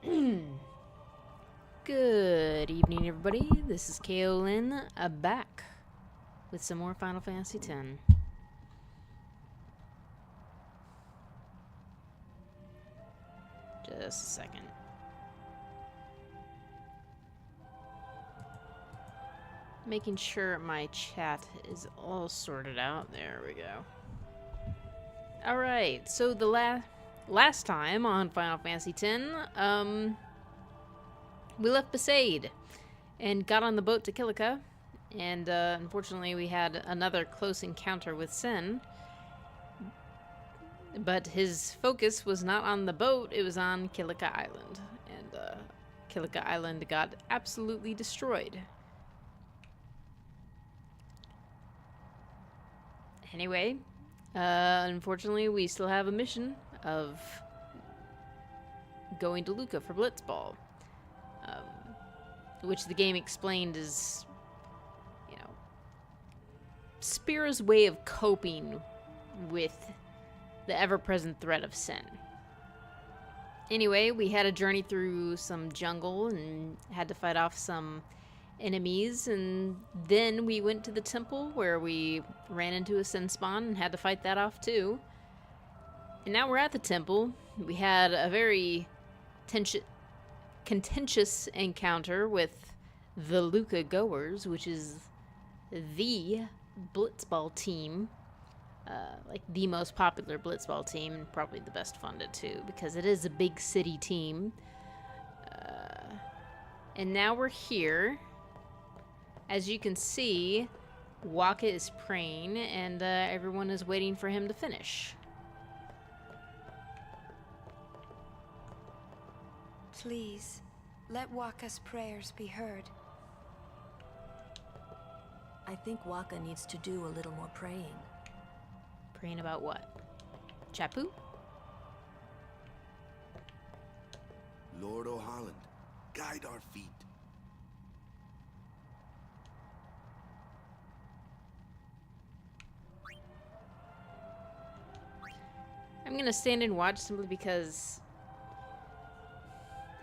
Good evening, everybody. This is Lynn, back with some more Final Fantasy X. Just a second. Making sure my chat is all sorted out. There we go. Alright, so the last time on Final Fantasy X, we left Bestowed and got on the boat to Kilika, and unfortunately we had another close encounter with Sen, but his focus was not on the boat, it was on Kilika Island, and Kilika Island got absolutely destroyed. Anyway, unfortunately we still have a mission of going to Luca for Blitzball. Which the game explained is, you know, Spira's way of coping with the ever-present threat of Sen. Anyway, we had a journey through some jungle and had to fight off some enemies, and then we went to the temple where we ran into a Sen spawn and had to fight that off too. And now we're at the temple. We had a very contentious encounter with the Luca goers, which is the Blitzball team, like the most popular Blitzball team, and probably the best funded too, because it is a big city team. And now we're here. As you can see, Wakka is praying, and everyone is waiting for him to finish. Please, let Wakka's prayers be heard. I think Wakka needs to do a little more praying. Praying about what? Chapu? Lord O'Holland, guide our feet. I'm gonna stand and watch simply because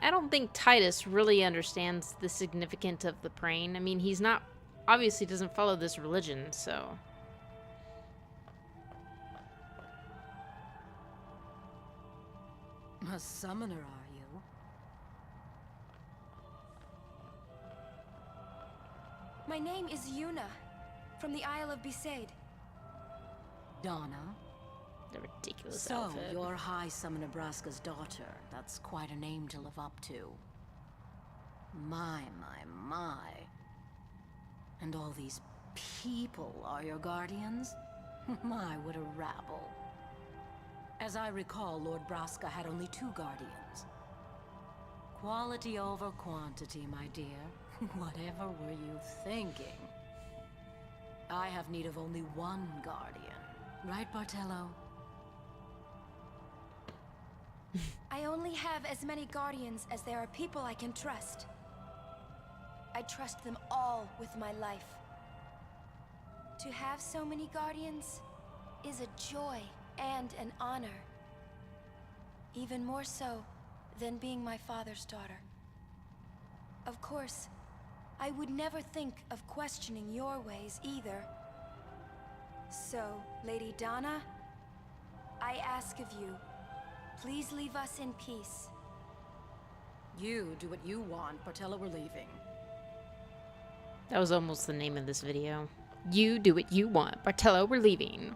I don't think Tidus really understands the significance of the praying. I mean, he's not, obviously doesn't follow this religion, so. A summoner, are you? My name is Yuna, from the Isle of Bestowed. Donna? The ridiculous So, outfit. you're High Summoner Braska's daughter. That's quite a name to live up to. My. And all these people are your guardians? My, what a rabble. As I recall, Lord Braska had only 2 guardians. Quality over quantity, my dear. Whatever were you thinking? I have need of only 1 guardian. Right, Bartello? I only have as many guardians as there are people I can trust. I trust them all with my life. To have so many guardians is a joy and an honor. Even more so than being my father's daughter. Of course, I would never think of questioning your ways either. So, Lady Donna, I ask of you, please leave us in peace. You do what you want, Bartello, we're leaving. That was almost the name of this video. You do what you want. Bartello, we're leaving.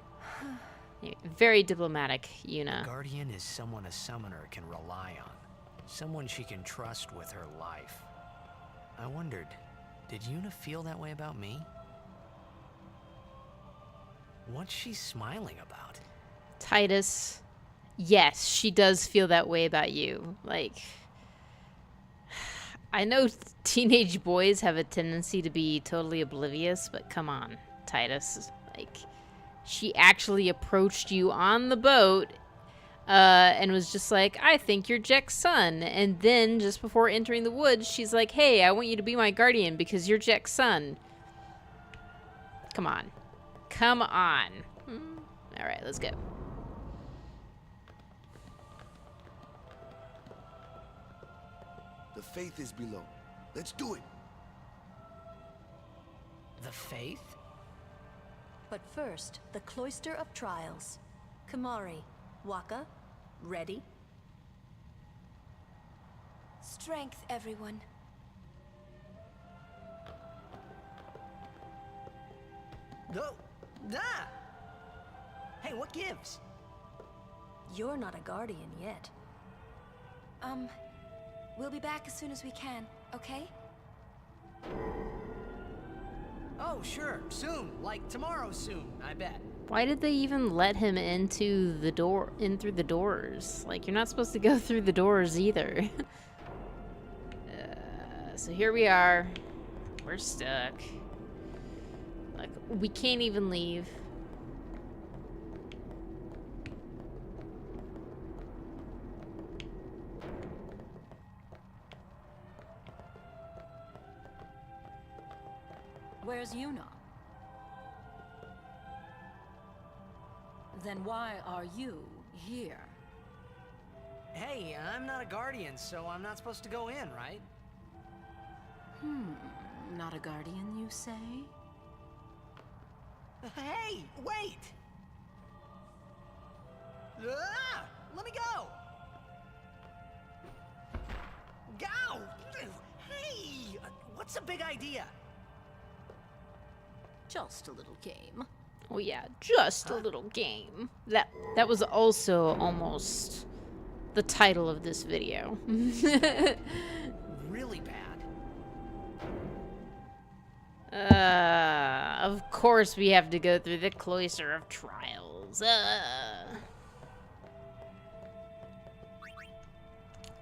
Very diplomatic, Yuna. Guardian is someone a summoner can rely on. Someone she can trust with her life. I wondered, did Yuna feel that way about me? What's she smiling about? Tidus, yes, she does feel that way about you. Like, I know teenage boys have a tendency to be totally oblivious, but come on, Tidus. Like, she actually approached you on the boat and was just like, I think you're Jack's son. And then, just before entering the woods, she's like, hey, I want you to be my guardian because you're Jack's son. Come on. Come on. All right, let's go. faith is below. Let's do it. The faith? But first, the Cloister of Trials. Khimari, Wakka, ready? Strength, everyone. No. Ah! Hey, what gives? You're not a guardian yet. We'll be back as soon as we can, okay? Oh, sure. Soon. Like tomorrow soon, I bet. Why did they even let him in through the doors? Like, you're not supposed to go through the doors either. So here we are. We're stuck. Like, we can't even leave. Where's Yuna? Then why are you here? Hey, I'm not a guardian, so I'm not supposed to go in, right? Not a guardian, you say? Hey, wait! Ah! Let me go! Go! Hey! What's the big idea? Just a little game. Oh yeah, just a little game. That was also almost the title of this video. Really bad. Of course we have to go through the Cloister of Trials.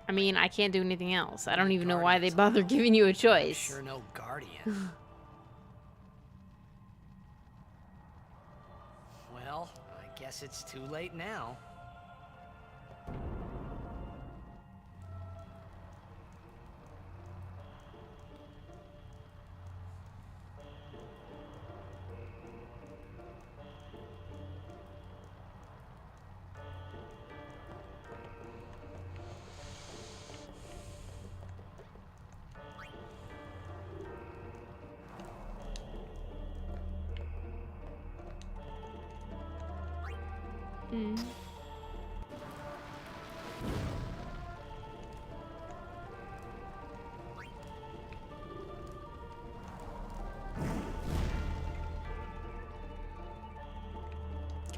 I mean, I can't do anything else. I don't even know why they bother giving you a choice. Sure no guardian. Well, I guess it's too late now.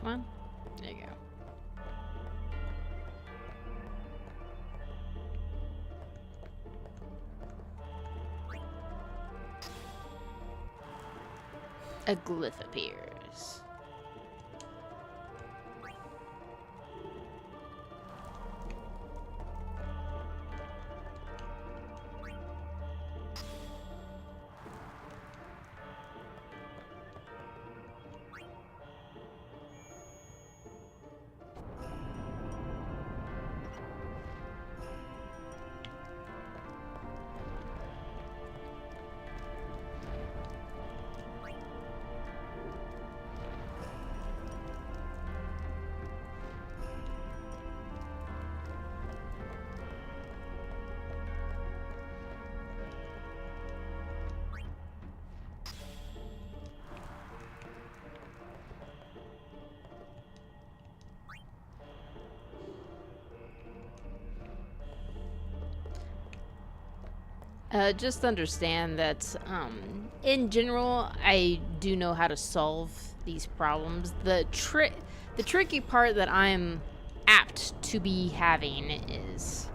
Come on. There you go. A glyph appears. Just understand that, in general, I do know how to solve these problems. The tricky part that I'm apt to be having is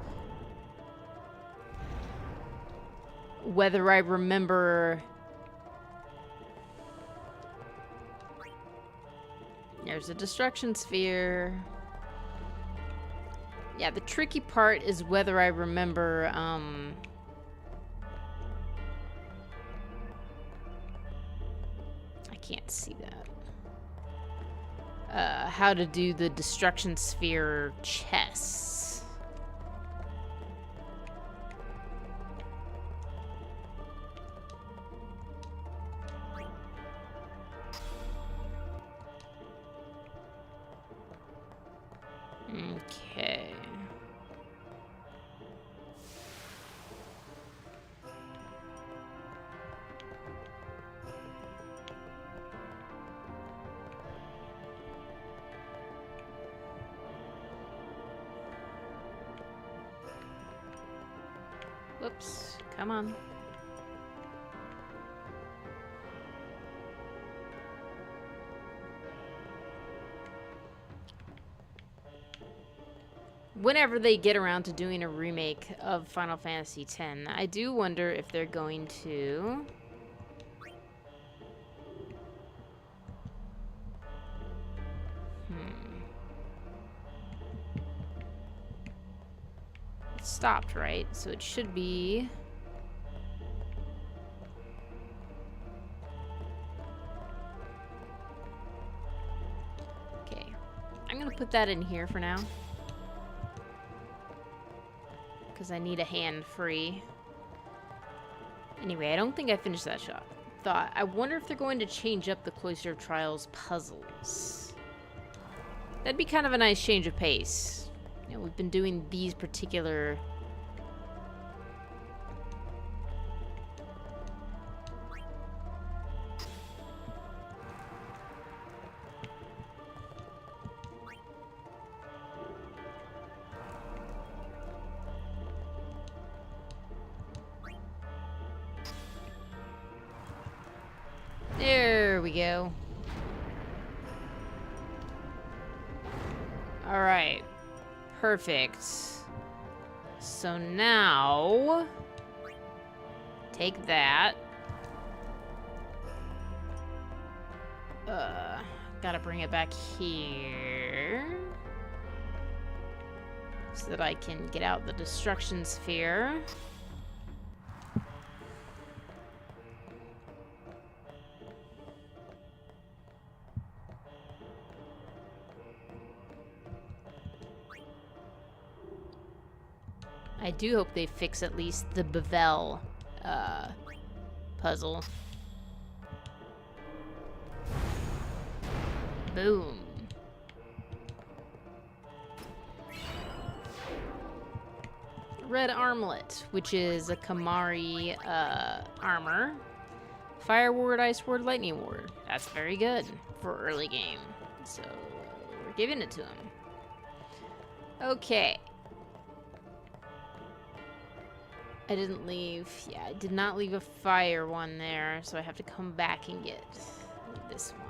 whether I remember. There's a destruction sphere. Yeah, the tricky part is whether I remember, can't see that. How to do the destruction sphere chests. Okay. Whoops. Come on. Whenever they get around to doing a remake of Final Fantasy X, I do wonder if they're going to... It stopped, right? So it should be... Okay. I'm gonna put that in here for now. Because I need a hand free. Anyway, I don't think I finished that thought. I wonder if they're going to change up the Cloister of Trials puzzles. That'd be kind of a nice change of pace. You know, we've been doing these particular... There we go. All right. Perfect. So now, take that. Gotta bring it back here so that I can get out the destruction sphere. I do hope they fix at least the bevel puzzle. Boom. Red armlet, which is a Khimari armor. Fire ward, ice ward, lightning ward. That's very good for early game. So we're giving it to him. Okay. I didn't leave. Yeah, I did not leave a fire one there, so I have to come back and get this one.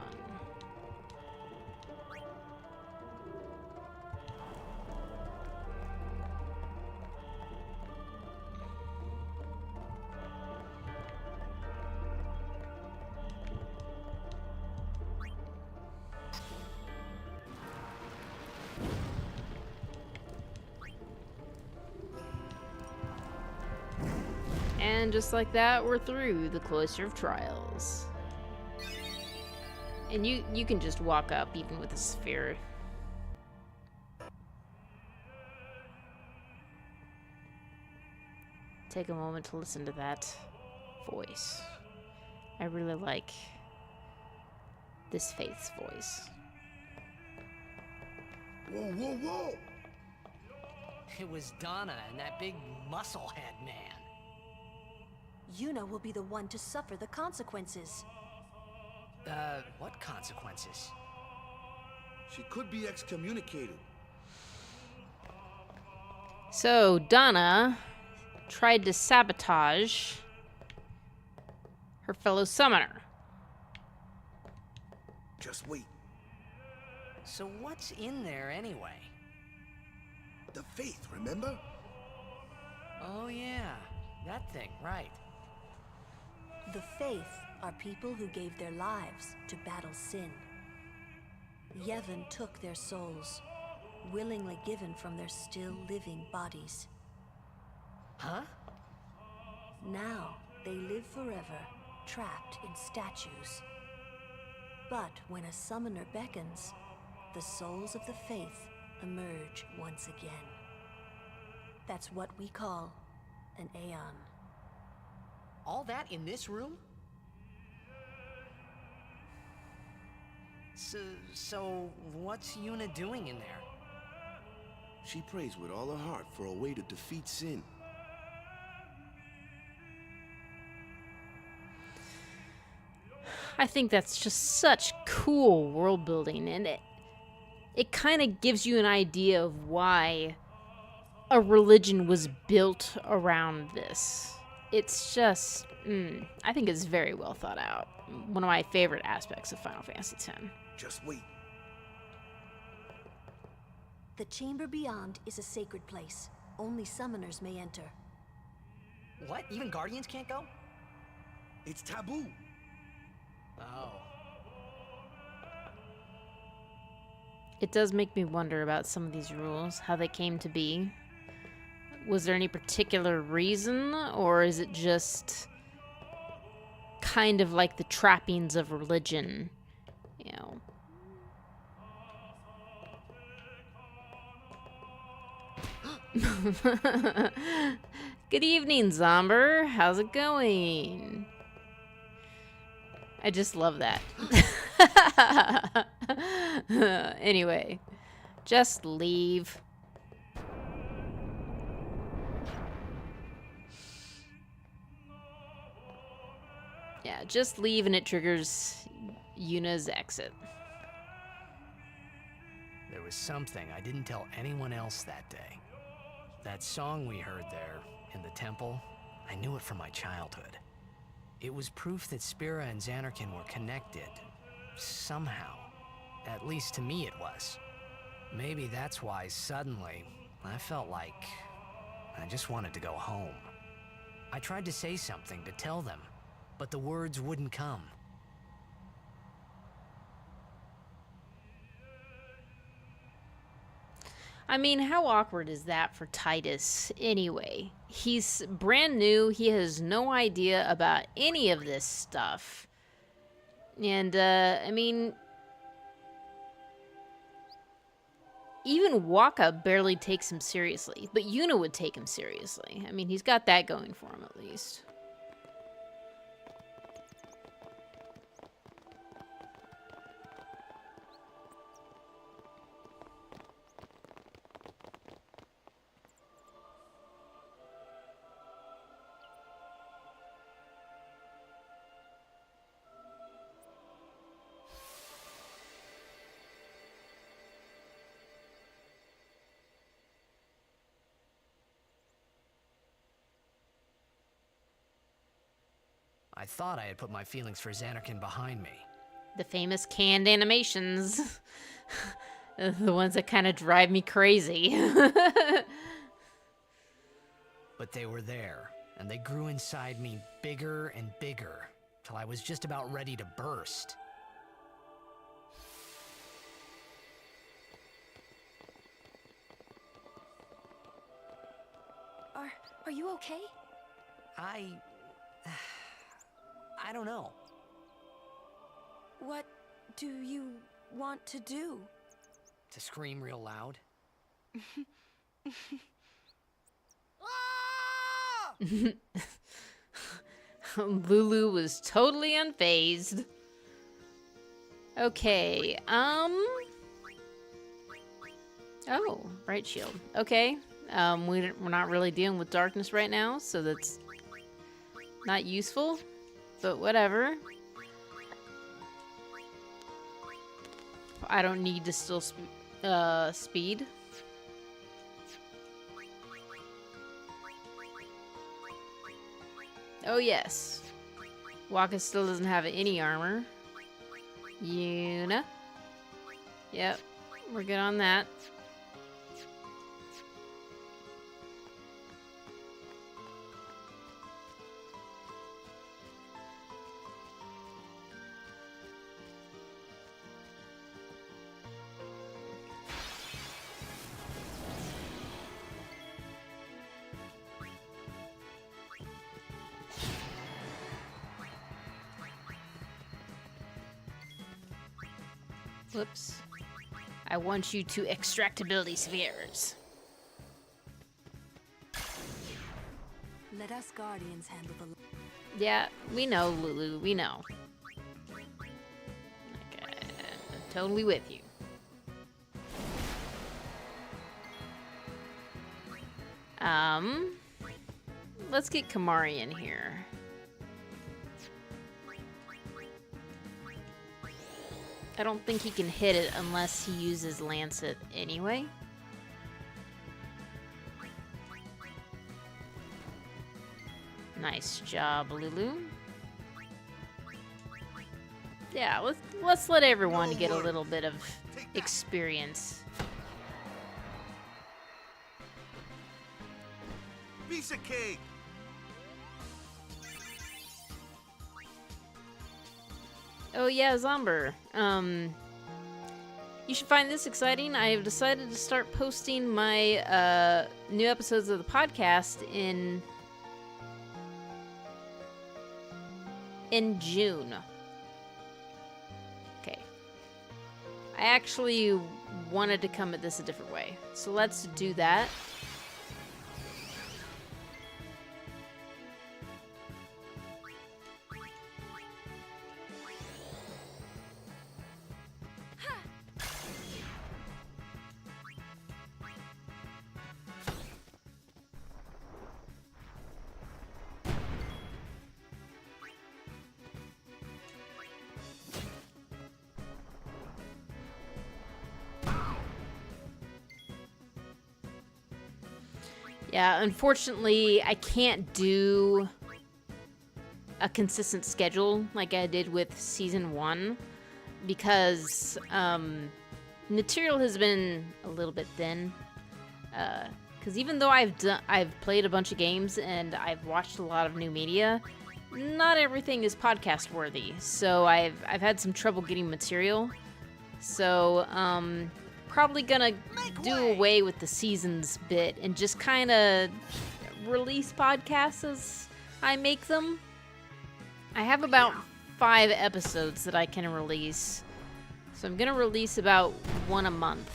And just like that, we're through the Cloister of Trials. And you can just walk up even with a sphere. Take a moment to listen to that voice. I really like this Faith's voice. Whoa, whoa, whoa! It was Donna and that big musclehead man. Yuna will be the one to suffer the consequences. What consequences? She could be excommunicated. So, Donna tried to sabotage her fellow summoner. Just wait. So what's in there anyway? The faith, remember? Oh yeah, that thing, right. The Faith are people who gave their lives to battle sin. Yevon took their souls, willingly given from their still living bodies. Huh? Now they live forever, trapped in statues. But when a summoner beckons, the souls of the Faith emerge once again. That's what we call an Aeon. All that in this room? So what's Yuna doing in there? She prays with all her heart for a way to defeat sin. I think that's just such cool world building, and it kind of gives you an idea of why a religion was built around this. It's just, I think it's very well thought out. One of my favorite aspects of Final Fantasy X. Just wait. The chamber beyond is a sacred place. Only summoners may enter. What? Even Guardians can't go? It's taboo. Oh. It does make me wonder about some of these rules, how they came to be. Was there any particular reason, or is it just kind of like the trappings of religion, you know? Good evening, Zomber. How's it going? I just love that. Anyway, just leave. Yeah, just leave and it triggers Yuna's exit. There was something I didn't tell anyone else that day. That song we heard there in the temple, I knew it from my childhood. It was proof that Spira and Zanarkand were connected. Somehow. At least to me it was. Maybe that's why suddenly I felt like I just wanted to go home. I tried to say something to tell them, but the words wouldn't come. I mean, how awkward is that for Tidus anyway? He's brand new. He has no idea about any of this stuff. And, I mean, even Wakka barely takes him seriously. But Yuna would take him seriously. I mean, he's got that going for him at least. I thought I had put my feelings for Zanarkand behind me. The famous canned animations. The ones that kind of drive me crazy. But they were there, and they grew inside me bigger and bigger, till I was just about ready to burst. Are you okay? I don't know. What do you want to do? To scream real loud? Lulu was totally unfazed. Okay, Oh, bright shield. Okay. We're not really dealing with darkness right now, so that's not useful, but whatever. I don't need to still speed. Oh yes. Wakka still doesn't have any armor. Yuna. Yep, we're good on that. Whoops. I want you to extract ability spheres. Let us Guardians handle the... Yeah, we know, Lulu. We know. Okay, I'm totally with you. Let's get Khimari in here. I don't think he can hit it unless he uses Lancet anyway. Nice job, Lulu. Yeah, let's let everyone get a little bit of experience. Piece of cake. Oh yeah, Zomber. You should find this exciting. I have decided to start posting my new episodes of the podcast in June. Okay. I actually wanted to come at this a different way. So let's do that. Yeah, unfortunately, I can't do a consistent schedule like I did with Season 1 because material has been a little bit thin. Because even though I've played a bunch of games and I've watched a lot of new media, not everything is podcast worthy. So I've had some trouble getting material. So probably gonna do away with the seasons bit and just kind of release podcasts as I make them. I have about 5 episodes that I can release, so I'm gonna release about 1 a month.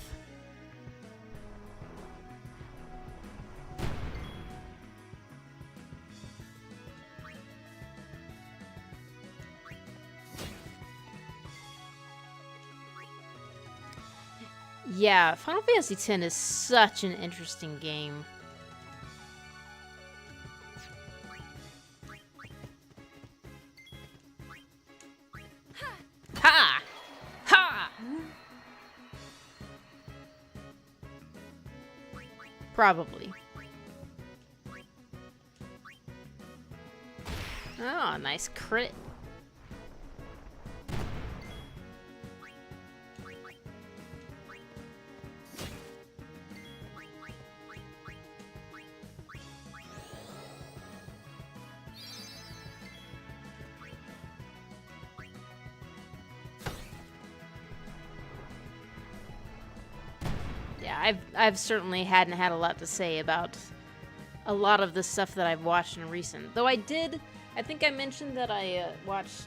Yeah, Final Fantasy X is such an interesting game. Ha! Ha! Probably. Oh, nice crit. Yeah, I've certainly hadn't had a lot to say about a lot of the stuff that I've watched in recent. Though I think I mentioned that I watched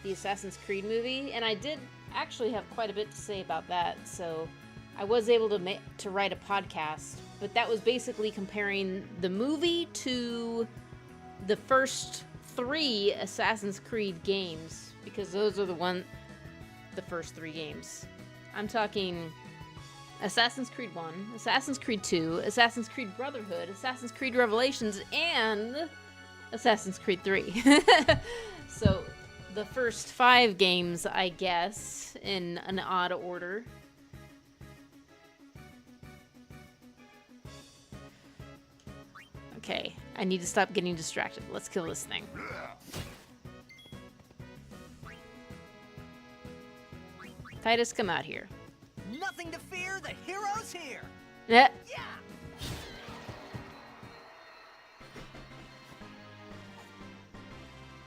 the Assassin's Creed movie, and I did actually have quite a bit to say about that. So I was able to write a podcast, but that was basically comparing the movie to the first 3 Assassin's Creed games, because those are the first 3 games. I'm talking Assassin's Creed 1, Assassin's Creed 2, Assassin's Creed Brotherhood, Assassin's Creed Revelations, and Assassin's Creed 3. So, the first 5 games, I guess, in an odd order. Okay, I need to stop getting distracted. Let's kill this thing. Tidus, come out here. Nothing to fear, the hero's here. Yeah.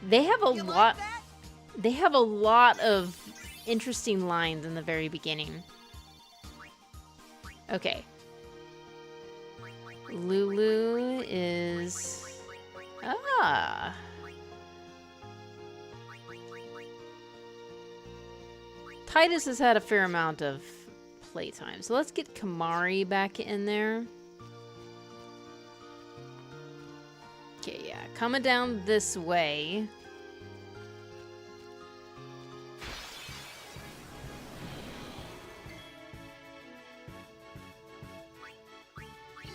They have a lot. They have a lot of interesting lines in the very beginning. Okay. Lulu is Tidus has had a fair amount of playtime. So let's get Khimari back in there. Okay, yeah. Coming down this way.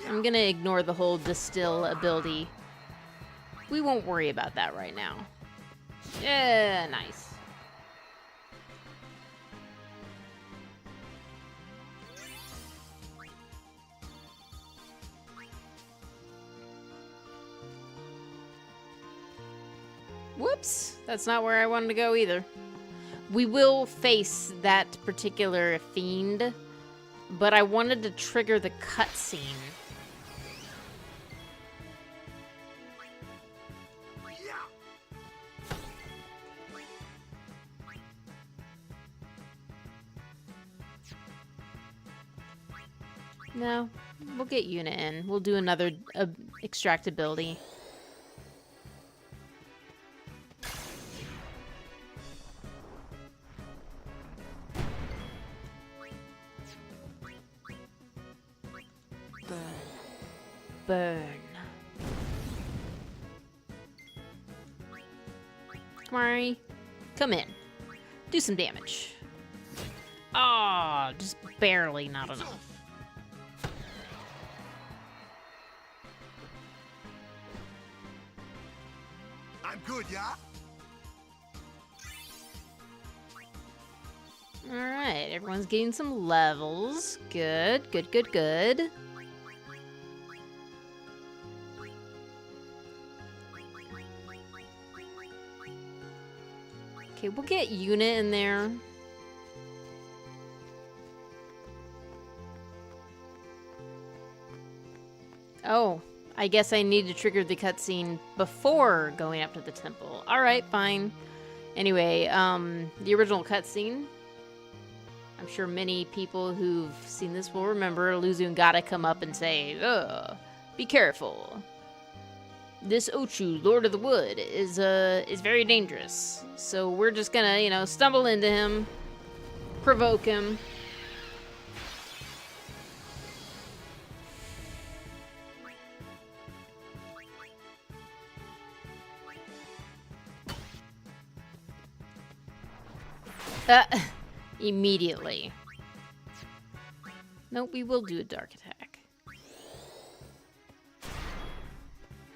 I'm gonna ignore the whole distill ability. We won't worry about that right now. Yeah, nice. Whoops, that's not where I wanted to go either. We will face that particular fiend, but I wanted to trigger the cutscene. No, we'll get Yuna in. We'll do another extractability. Burn. Khimari, come in. Do some damage. Ah, just barely not enough. I'm good, yeah? Alright, everyone's getting some levels. Good, good, good, good. Okay, we'll get Yuna in there. Oh, I guess I need to trigger the cutscene before going up to the temple. Alright, fine. Anyway, the original cutscene. I'm sure many people who've seen this will remember Lulu and Khimari come up and say, "Ugh, be careful. This Ochu, Lord of the Wood, is very dangerous. So we're just gonna, stumble into him, provoke him." Immediately. Nope, we will do a dark attack.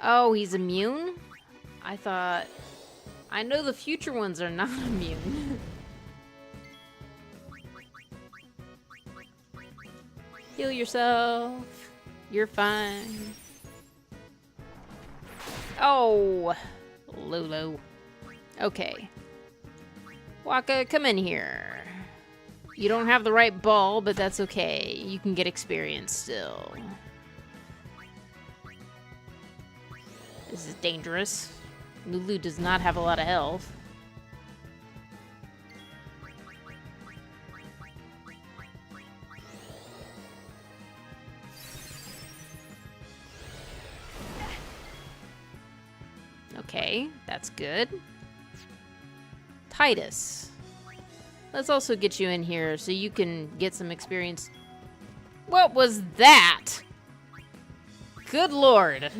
Oh, he's immune? I know the future ones are not immune. Heal yourself. You're fine. Oh, Lulu. Okay. Wakka, come in here. You don't have the right ball, but that's okay. You can get experience still. This is dangerous. Lulu does not have a lot of health. Okay, that's good. Tidus. Let's also get you in here so you can get some experience. What was that? Good lord.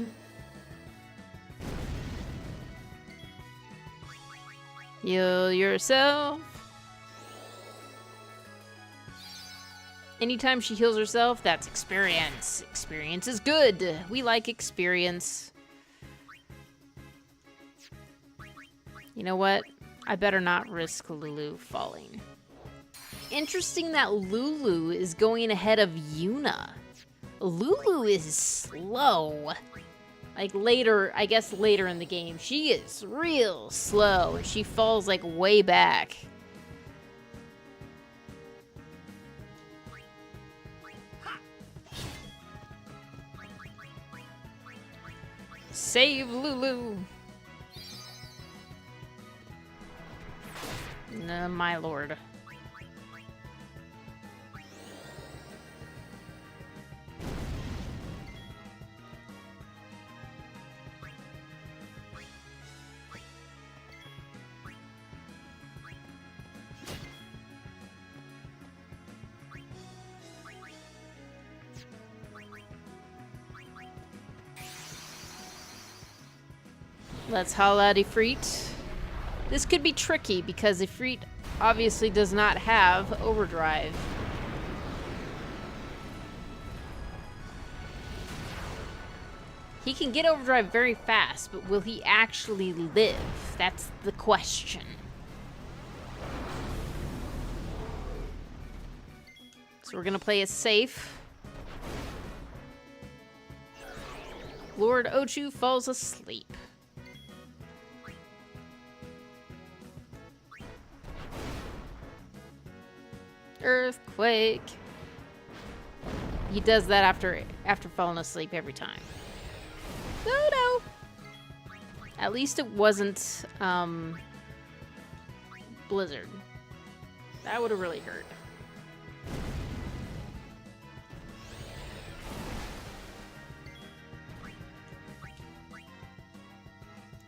Heal yourself. Anytime she heals herself, that's experience. Experience is good. We like experience. You know what? I better not risk Lulu falling. Interesting that Lulu is going ahead of Yuna. Lulu is slow. Like later, I guess later in the game, she is real slow. And she falls like way back. Save Lulu. No, my lord. Let's haul out Ifrit. This could be tricky because Ifrit obviously does not have overdrive. He can get overdrive very fast, but will he actually live? That's the question. So we're gonna play it safe. Lord Ochu falls asleep. Earthquake. He does that after falling asleep every time. No. At least it wasn't blizzard. That would have really hurt.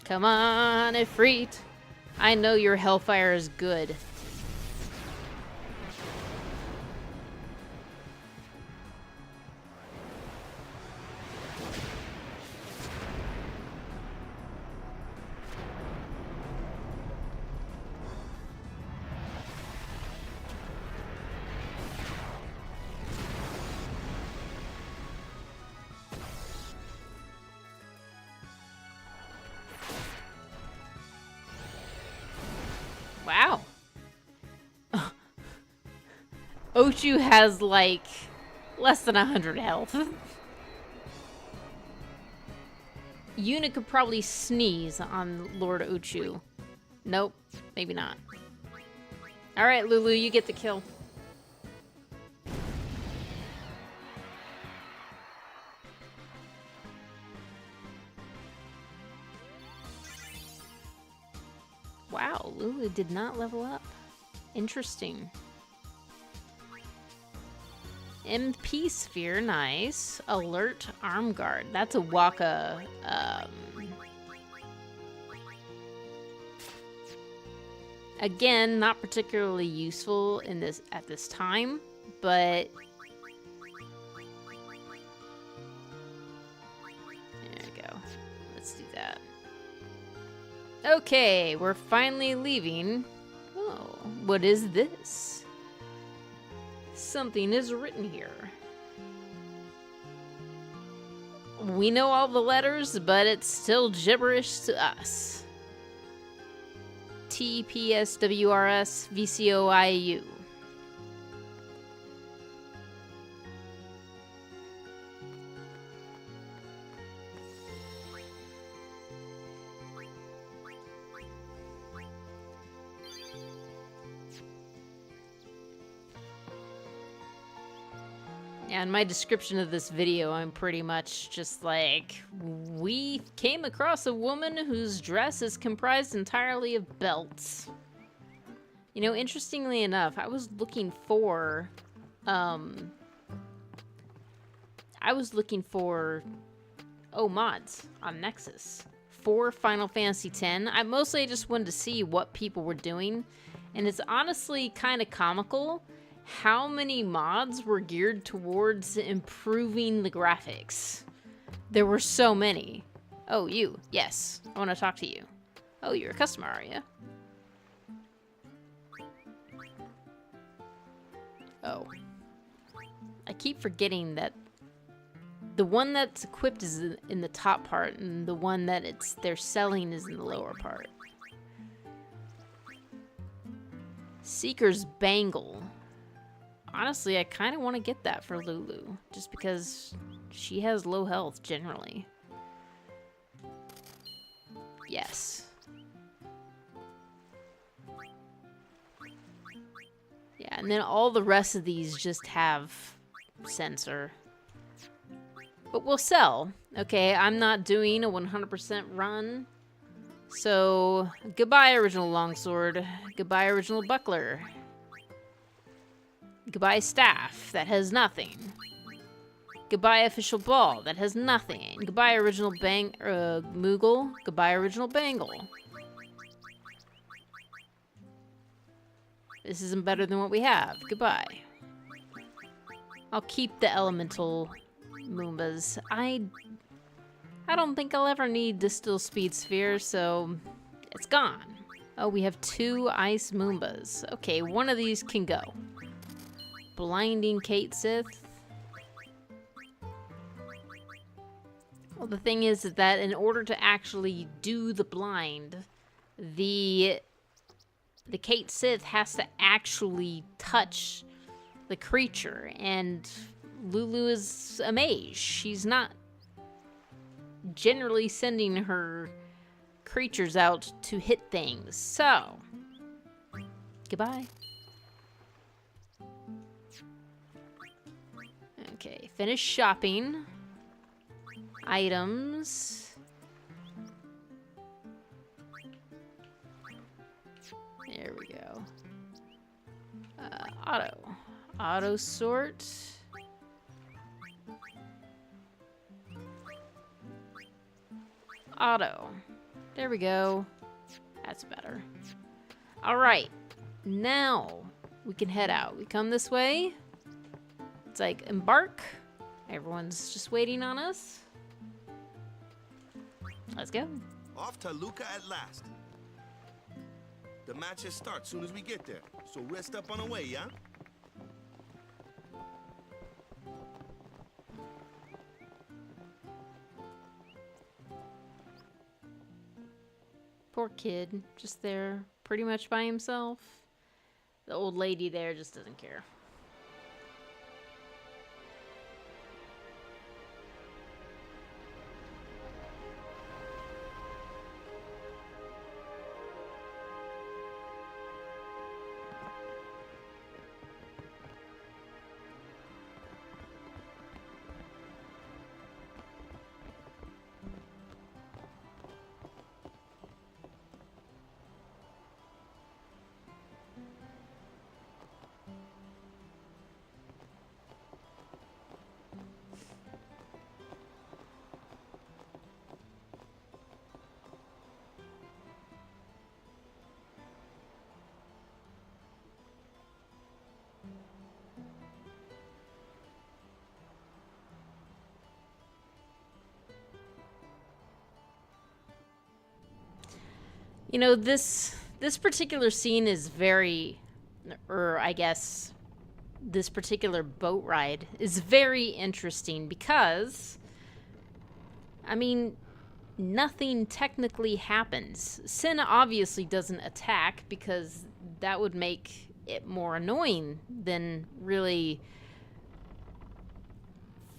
Come on, Ifrit. I know your hellfire is good. Wow. Ochu has like less than 100 health. Yuna could probably sneeze on Lord Ochu. Nope, maybe not. Alright, Lulu, you get the kill. Wow, Lulu did not level up. Interesting. MP Sphere, nice. Alert Arm Guard. That's a Wakka. Again, not particularly useful in this at this time, but there we go. Let's do that. Okay, we're finally leaving. Oh, what is this? Something is written here. We know all the letters, but it's still gibberish to us. TPSWRS VCOIU. Yeah, in my description of this video, I'm pretty much just like, we came across a woman whose dress is comprised entirely of belts. You know, interestingly enough, I was looking for mods on Nexus for Final Fantasy X. I mostly just wanted to see what people were doing, and it's honestly kind of comical how many mods were geared towards improving the graphics. There were so many. Oh, you. Yes. I want to talk to you. Oh, you're a customer, are you? Oh. I keep forgetting that the one that's equipped is in the top part, and the one that they're selling is in the lower part. Seeker's Bangle. Honestly, I kind of want to get that for Lulu, just because she has low health generally. Yes. Yeah, and then all the rest of these just have sensor. But we'll sell. Okay, I'm not doing a 100% run. So, goodbye original longsword. Goodbye original buckler. Goodbye staff, that has nothing. Goodbye official ball, that has nothing. Goodbye original Moogle. Goodbye original bangle. This isn't better than what we have. Goodbye. I'll keep the elemental Moombas. I don't think I'll ever need Distill Speed Sphere, so it's gone. Oh, we have 2 ice Moombas. Okay, one of these can go. Blinding Kate Sith. Well, the thing is that in order to actually do the blind, the Kate Sith has to actually touch the creature, and Lulu is a mage. She's not generally sending her creatures out to hit things. So, goodbye. Okay, finish shopping. Items. There we go. Auto. Auto sort. Auto. There we go. That's better. Alright. Now we can head out. We come this way. It's like embark. Everyone's just waiting on us. Let's go. Off to Luca at last. The matches start soon as we get there, so rest up on the way, yeah? Poor kid, just there pretty much by himself. The old lady there just doesn't care. You know, this particular scene is very, or I guess this particular boat ride is very interesting because, I mean, nothing technically happens. Sin obviously doesn't attack because that would make it more annoying than really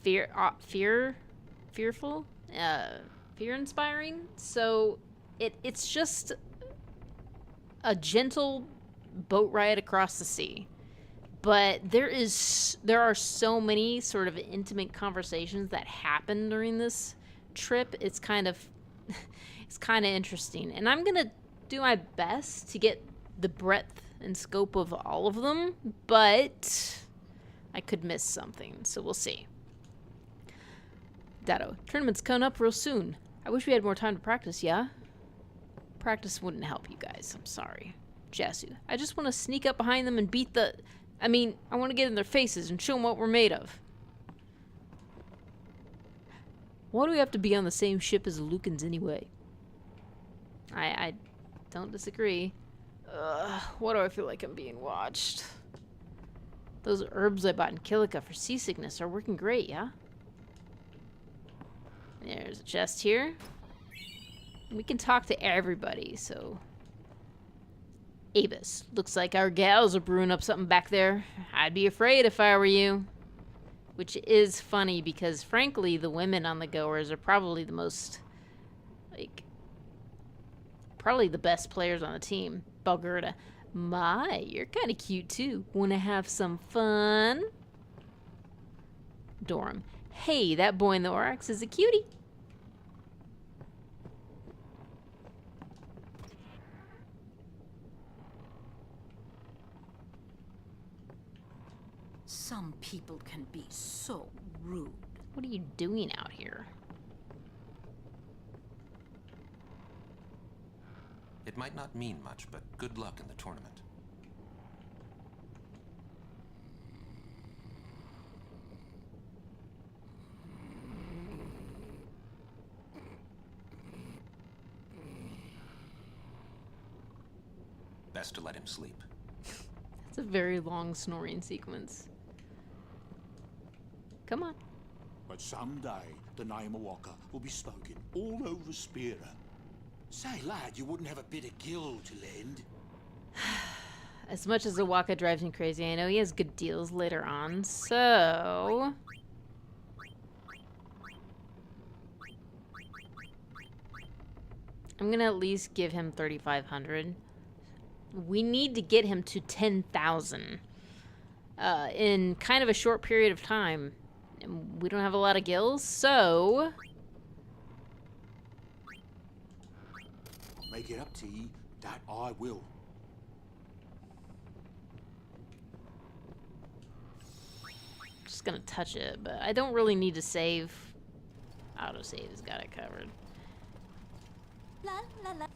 fearful, fear-inspiring. So it's just a gentle boat ride across the sea. But there are so many sort of intimate conversations that happen during this trip. It's kind of interesting. And I'm going to do my best to get the breadth and scope of all of them, but I could miss something, so we'll see. Dado, tournament's coming up real soon. I wish we had more time to practice, yeah? Practice wouldn't help you guys. I'm sorry. Jasu, I just want to sneak up behind them and beat the... I want to get in their faces and show them what we're made of. Why do we have to be on the same ship as the Lucans anyway? I don't disagree. Why do I feel like I'm being watched? Those herbs I bought in Kilika for seasickness are working great, yeah? There's a chest here. We can talk to everybody, so... Avis, looks like our gals are brewing up something back there. I'd be afraid if I were you. Which is funny because, frankly, the women on the goers are probably the most... probably the best players on the team. Balgerda, my, you're kind of cute too. Wanna have some fun? Dorum, hey, that boy in the Oryx is a cutie. Some people can be so rude. What are you doing out here? It might not mean much, but good luck in the tournament. Best to let him sleep. It's a very long snoring sequence. Come on. But someday, the name of Wakka will be spoken all over Spira. Say, lad, you wouldn't have a bit of gill to lend? As much as the Wakka drives me crazy, I know he has good deals later on, so... I'm gonna at least give him 3,500. We need to get him to 10,000 in kind of a short period of time. And we don't have a lot of gills, so... Make it up to ye, that I will. Just gonna touch it, but I don't really need to save. Autosave has got it covered. La la la.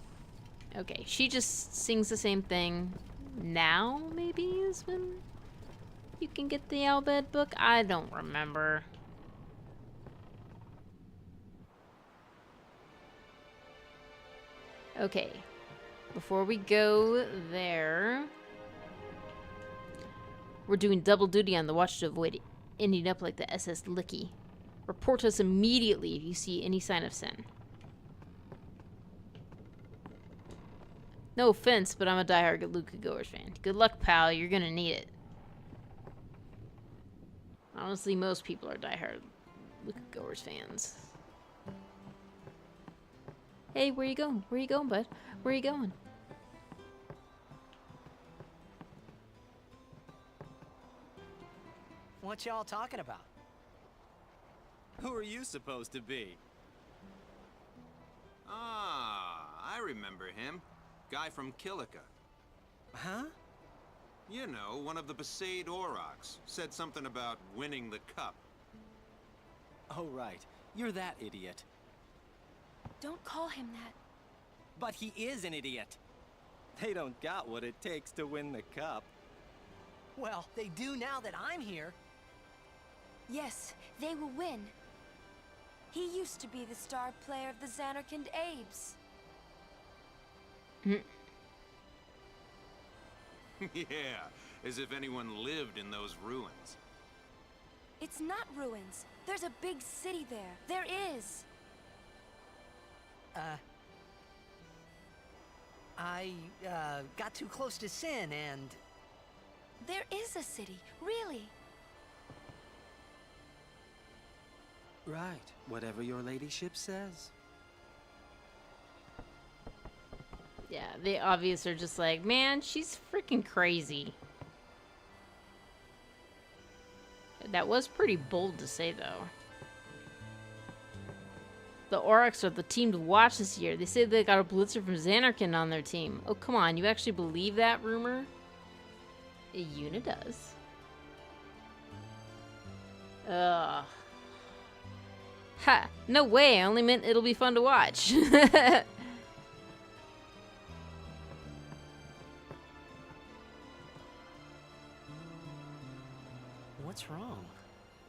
Okay, she just sings the same thing. Now, maybe, is when you can get the Albed book? I don't remember. Okay, before we go there, we're doing double duty on the watch to avoid ending up like the SS Licky. Report us immediately if you see any sign of sin. No offense, but I'm a diehard Luca Goers fan. Good luck, pal. You're gonna need it. Honestly, most people are diehard Luca Goers fans. Hey, where you going? Where you going, bud? Where you going? What y'all talking about? Who are you supposed to be? Ah, I remember him. Guy from Kilika. Huh? You know, one of the bestowed Aurochs. Said something about winning the cup. Oh, right. You're that idiot. Don't call him that. But he is an idiot. They don't got what it takes to win the cup. Well, they do now that I'm here. Yes, they will win. He used to be the star player of the Xanarkand Abes. Yeah, as if anyone lived in those ruins. It's not ruins. There's a big city there. There is. I got too close to Sin and... There is a city, really. Right, whatever your ladyship says. Yeah, they obviously are just like, man, she's freaking crazy. That was pretty bold to say, though. The Aurochs are the team to watch this year. They say they got a blitzer from Xanarkand on their team. Oh, come on. You actually believe that rumor? Yuna does. Ugh. Ha! No way. I only meant it'll be fun to watch. What's wrong?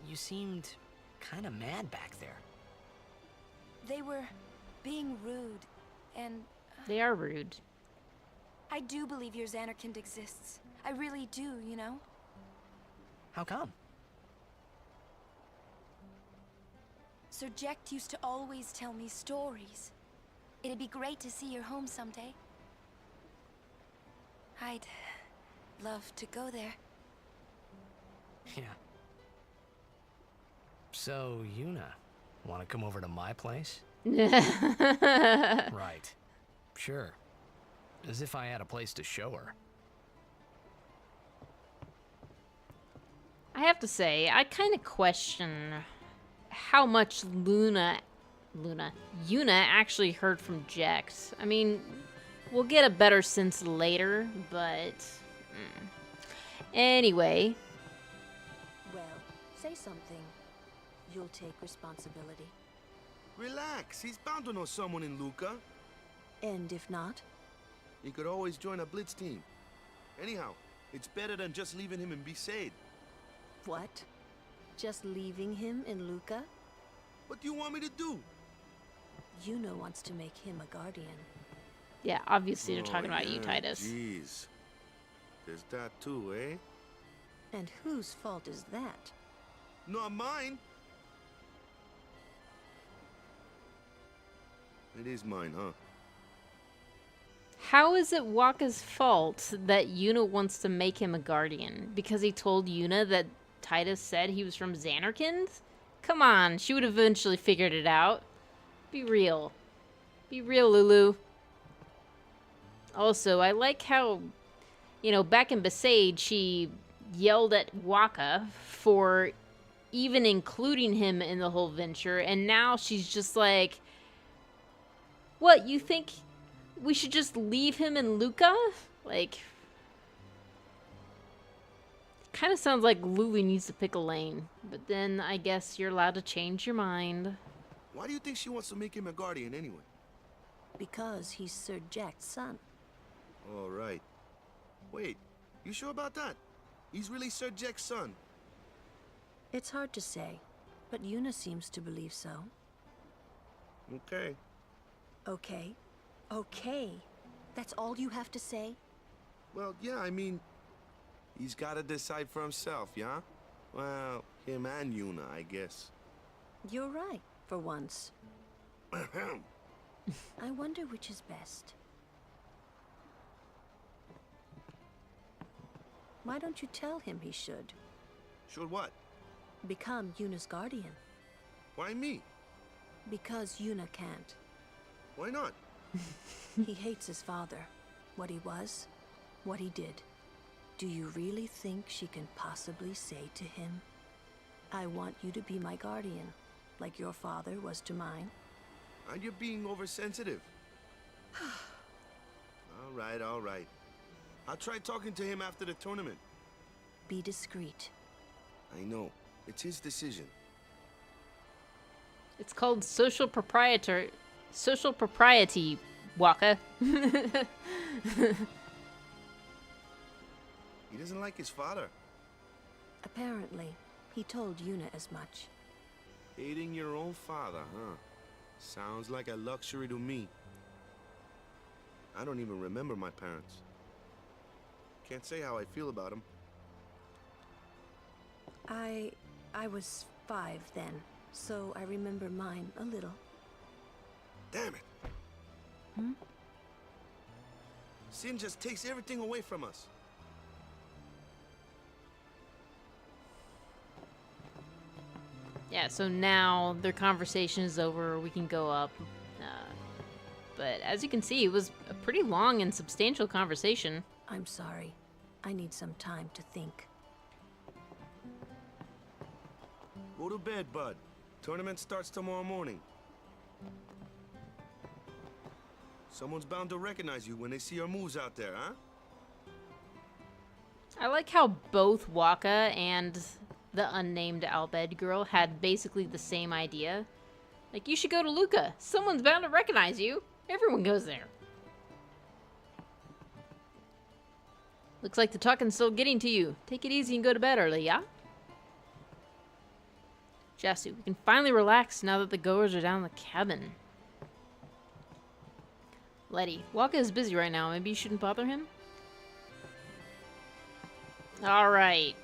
You seemed kind of mad back there. They were being rude, and... They are rude. I do believe your Xanarkand exists. I really do, you know? How come? Sir Jecht used to always tell me stories. It'd be great to see your home someday. I'd love to go there. Yeah. So, Yuna, want to come over to my place? Right. Sure. As if I had a place to show her. I have to say, I kind of question how much Yuna actually heard from Jecht. I mean, we'll get a better sense later, but... Anyway. Well, say something. You'll take responsibility. Relax, he's bound to know someone in Luca. And if not? He could always join a blitz team. Anyhow, it's better than just leaving him in Besaid. What? Just leaving him in Luca? What do you want me to do? Yuna wants to make him a guardian. Yeah, obviously they're talking about you, Tidus. Jeez. There's that too, eh? And whose fault is that? Not mine. It is mine, huh? How is it Wakka's fault that Yuna wants to make him a guardian? Because he told Yuna that Tidus said he was from Xanarkand? Come on, she would have eventually figured it out. Be real. Be real, Lulu. Also, I like how, you know, back in Besaid, she yelled at Wakka for even including him in the whole venture, and now she's just like, what, you think we should just leave him and Luca? Like, kind of sounds like Lulu needs to pick a lane, but then I guess you're allowed to change your mind. Why do you think she wants to make him a guardian anyway? Because he's Sir Jack's son. All right. Wait, you sure about that? He's really Sir Jack's son. It's hard to say, but Yuna seems to believe so. Okay. Okay. Okay. That's all you have to say? Well, yeah, I mean, he's got to decide for himself, yeah? Well, him and Yuna, I guess. You're right, for once. I wonder which is best. Why don't you tell him he should? Should what? Become Yuna's guardian. Why me? Because Yuna can't. Why not? He hates his father. What he was, what he did. Do you really think she can possibly say to him, I want you to be my guardian, like your father was to mine? And you're being oversensitive. All right. I'll try talking to him after the tournament. Be discreet. I know. It's his decision. It's called social propriety, Wakka. He doesn't like his father. Apparently, he told Yuna as much. Hating your own father, huh? Sounds like a luxury to me. I don't even remember my parents. Can't say how I feel about them. I was 5 then, so I remember mine a little. Damn it! Sin just takes everything away from us. Yeah, so now their conversation is over. We can go up. But as you can see, it was a pretty long and substantial conversation. I'm sorry. I need some time to think. Go to bed, bud. Tournament starts tomorrow morning. Someone's bound to recognize you when they see your moves out there, huh? I like how both Wakka and the unnamed Albed girl had basically the same idea. Like, you should go to Luca. Someone's bound to recognize you. Everyone goes there. Looks like the talking's still getting to you. Take it easy and go to bed early, yeah? Jasu, we can finally relax now that the goers are down in the cabin. Letty, Wakka is busy right now. Maybe you shouldn't bother him? Alright.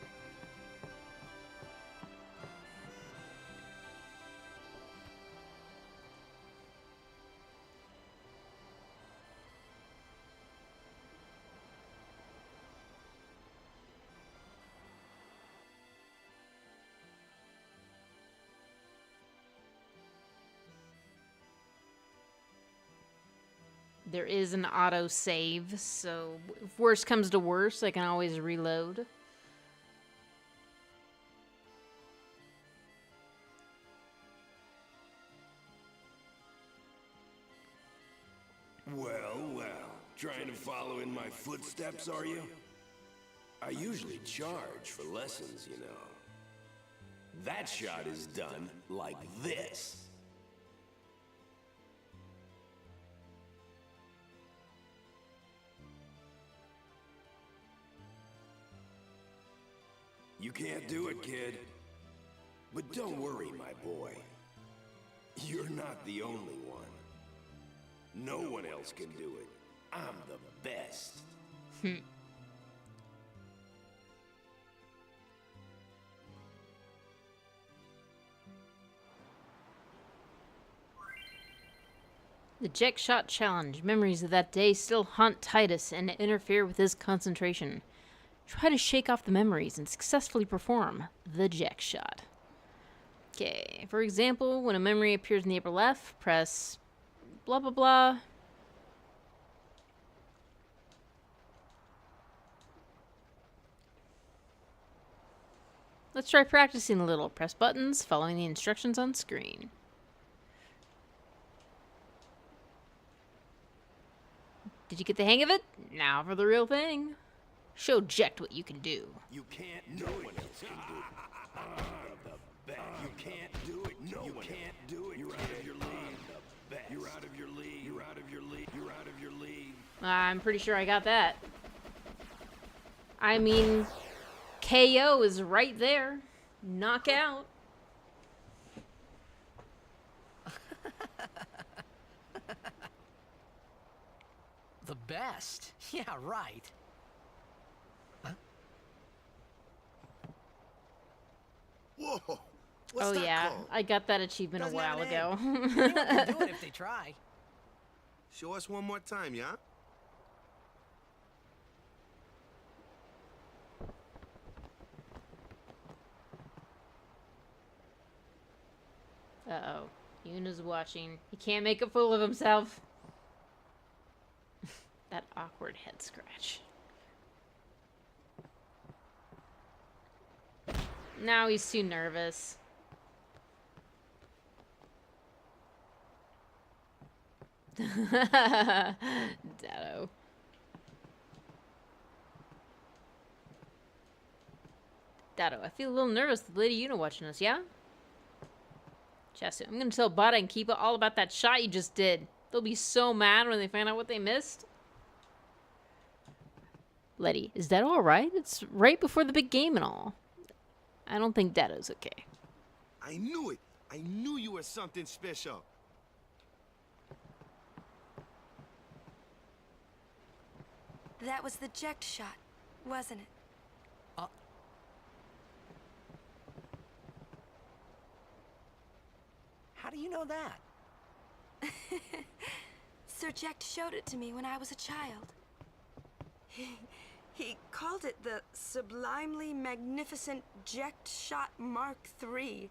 There is an auto save, so if worse comes to worse, I can always reload. Well, trying to follow in my footsteps, are you? I usually charge for lessons, you know. That shot is done like this. You can't do it, kid. But don't worry, my boy. You're not the only one. No one else can do it. I'm the best. The Jack Shot Challenge. Memories of that day still haunt Tidus and interfere with his concentration. Try to shake off the memories and successfully perform the Jack Shot. Okay, for example, when a memory appears in the upper left, press blah blah blah. Let's try practicing a little. Press buttons, following the instructions on screen. Did you get the hang of it? Now for the real thing. Show Ject what you can do. You can't do it. No one else can do it. I'm the best. You can't do it. No you can't do it. You're out of your league. You're out of your league. You're out of your league. You're out of your league. I'm pretty sure I got that. I mean, KO is right there. Knockout. The best? Yeah, right. Huh? Whoa! What's Oh that yeah, called? I got that achievement Doesn't a while have an ago. Anyone can do it if they try. Show us one more time, yeah? Uh-oh. Yuna's watching. He can't make a fool of himself. That awkward head scratch. Now he's too nervous. Dado. Dado, I feel a little nervous with Lady Yuna watching us, yeah? Chastity, I'm gonna tell Bada and Kiba all about that shot you just did. They'll be so mad when they find out what they missed. Letty, is that alright? It's right before the big game and all. I don't think Dado's okay. I knew it. I knew you were something special. That was the Ject shot, wasn't it? How do you know that? Sir Ject showed it to me when I was a child. He called it the sublimely magnificent Ject shot Mark III.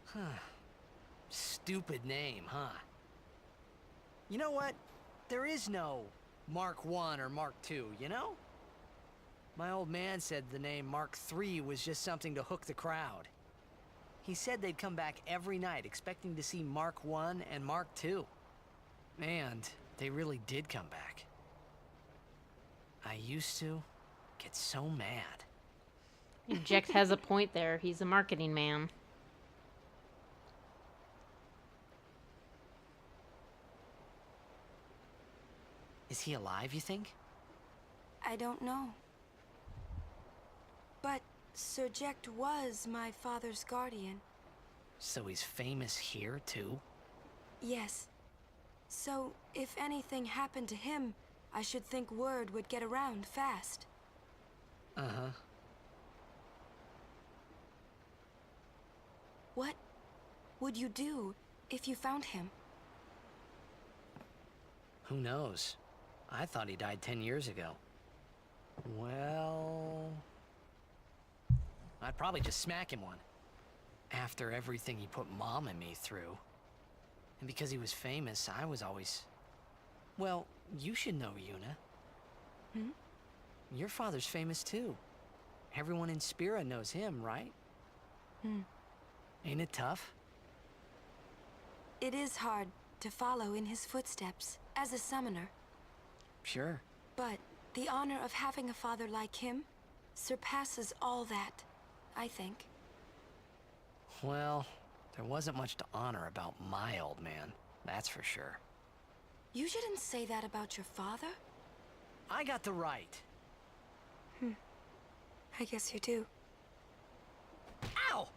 Huh. Stupid name, huh? You know what? There is no Mark I or Mark II, you know? My old man said the name Mark III was just something to hook the crowd. He said they'd come back every night expecting to see Mark I and Mark II. And they really did come back. I used to get so mad. Ject has a point there. He's a marketing man. Is he alive, you think? I don't know. But Sir Ject was my father's guardian. So he's famous here, too? Yes. So, if anything happened to him, I should think word would get around fast. Uh-huh. What would you do if you found him? Who knows? I thought he died 10 years ago. Well... I'd probably just smack him one. After everything he put Mom and me through. And because he was famous, I was always... Well, you should know, Yuna. Hmm? Your father's famous too. Everyone in Spira knows him, right? Hmm. Ain't it tough? It is hard to follow in his footsteps as a summoner. Sure. But the honor of having a father like him surpasses all that, I think. Well, there wasn't much to honor about my old man, that's for sure. You shouldn't say that about your father. I got the right. I guess you do. Ow!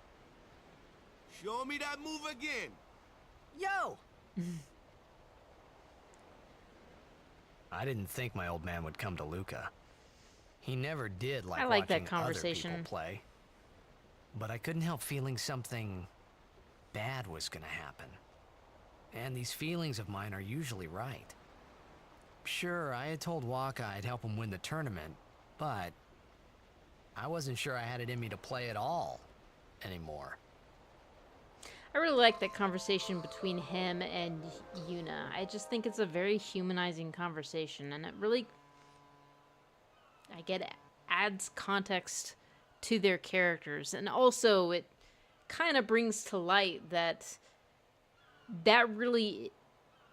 Show me that move again. Yo! I didn't think my old man would come to Luca. He never did like I like that watching conversation. other people play. But I couldn't help feeling something bad was gonna happen. And these feelings of mine are usually right. Sure, I had told Wakka I'd help him win the tournament, but I wasn't sure I had it in me to play at all anymore. I really like that conversation between him and Yuna. I just think it's a very humanizing conversation, and it really... I get adds context to their characters. And also it kind of brings to light that really,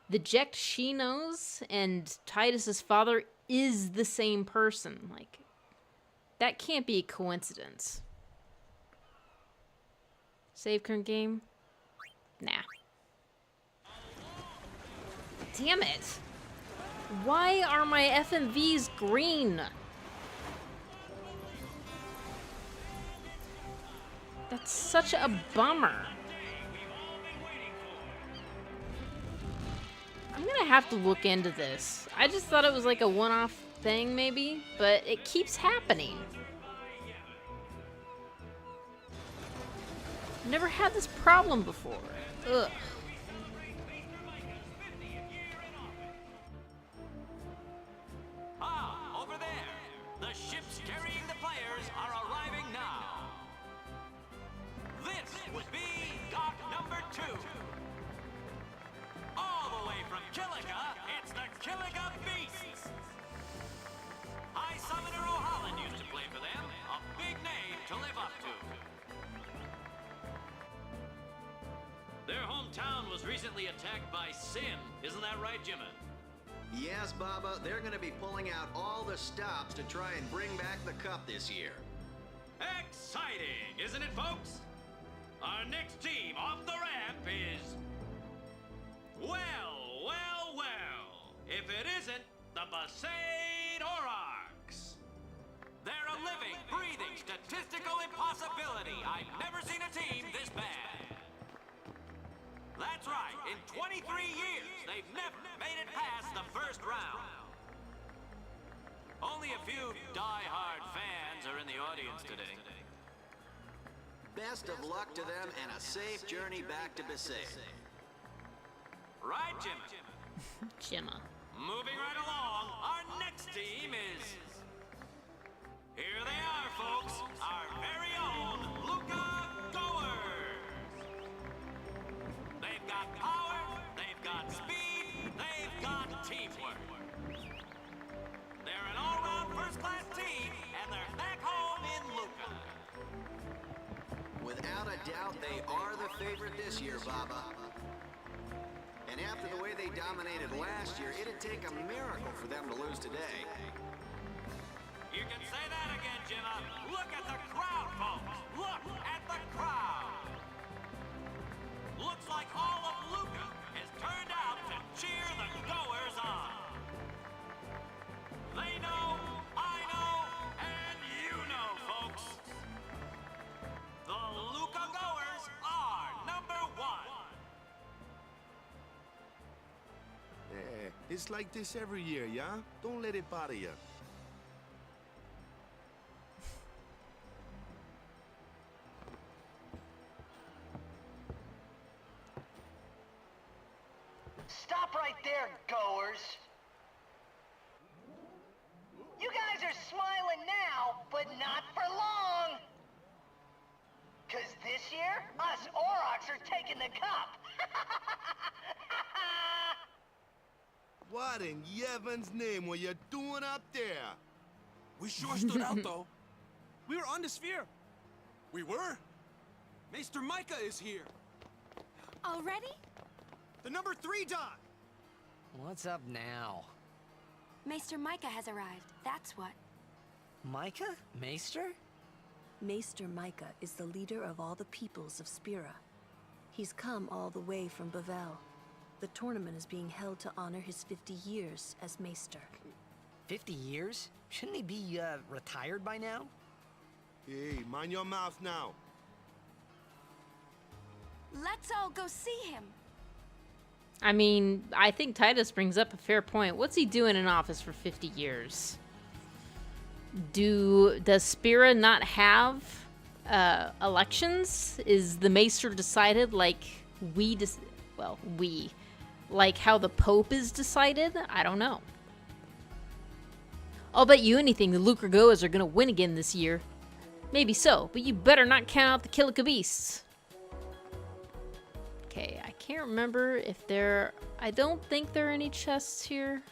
the Jecht she knows and Tidus's father is the same person. Like, that can't be a coincidence. Save current game? Nah. Damn it. Why are my FMVs green? That's such a bummer. I'm gonna have to look into this. I just thought it was like a one-off thing maybe, but it keeps happening. Never had this problem before. Ugh. Ah, over there. The ships carrying the players are arriving now. This would be dock number 2. All the way from Kilika, it's the Kilika Beasts. High Summoner O'Holland used to play for them. A big name to live up to. Their hometown was recently attacked by sin. Isn't that right, Jimmy? Yes, Baba, they're going to be pulling out all the stops to try and bring back the cup this year. Exciting, isn't it, folks? Our next team off the ramp is... Well. If it isn't, the bestowed Aurochs. They're a living, breathing, statistical impossibility. I've never seen a team this bad. That's right, in 23 years, they've never made it past the first round. Only a few die-hard fans are in the audience today. Best of luck to them and a safe journey back to Besaid. Right, Jimmy? Jimma. Moving right along, our next team is... Here they are, folks, our very own Luca Goers. They've got power, they've got speed, they've got teamwork. They're an all-round first-class team, and they're back home in Luca. Without a doubt, they are the favorite this year, Baba. And after the way they dominated last year, it'd take a miracle for them to lose today. You can say that again, Jimma. Look at the crowd, folks. Look at the crowd. Looks like all of Luca has turned out to cheer the goers on. They know, I know, and you know, folks. The Luca goers are number 1. Yeah, it's like this every year, yeah? Don't let it bother you. Stop right there, goers! You guys are smiling now, but not for long! 'Cause this year, us Aurochs are taking the cup! What in Yevon's name were you doing up there? We sure stood out, though. We were on the sphere. We were. Maester Micah is here. Already? The number 3 dock. What's up now? Maester Micah has arrived, that's what. Micah? Maester? Maester Micah is the leader of all the peoples of Spira. He's come all the way from Bavel. The tournament is being held to honor his 50 years as Maester. 50 years? Shouldn't he be, retired by now? Hey, mind your mouth now. Let's all go see him. I mean, I think Tidus brings up a fair point. What's he doing in office for 50 years? Does Spira not have elections? Is the Maester decided like like how the Pope is decided? I don't know. I'll bet you anything the Luca Goers are gonna win again this year. Maybe so, but you better not count out the Kilika Beasts. Okay, I can't remember if I don't think there are any chests here.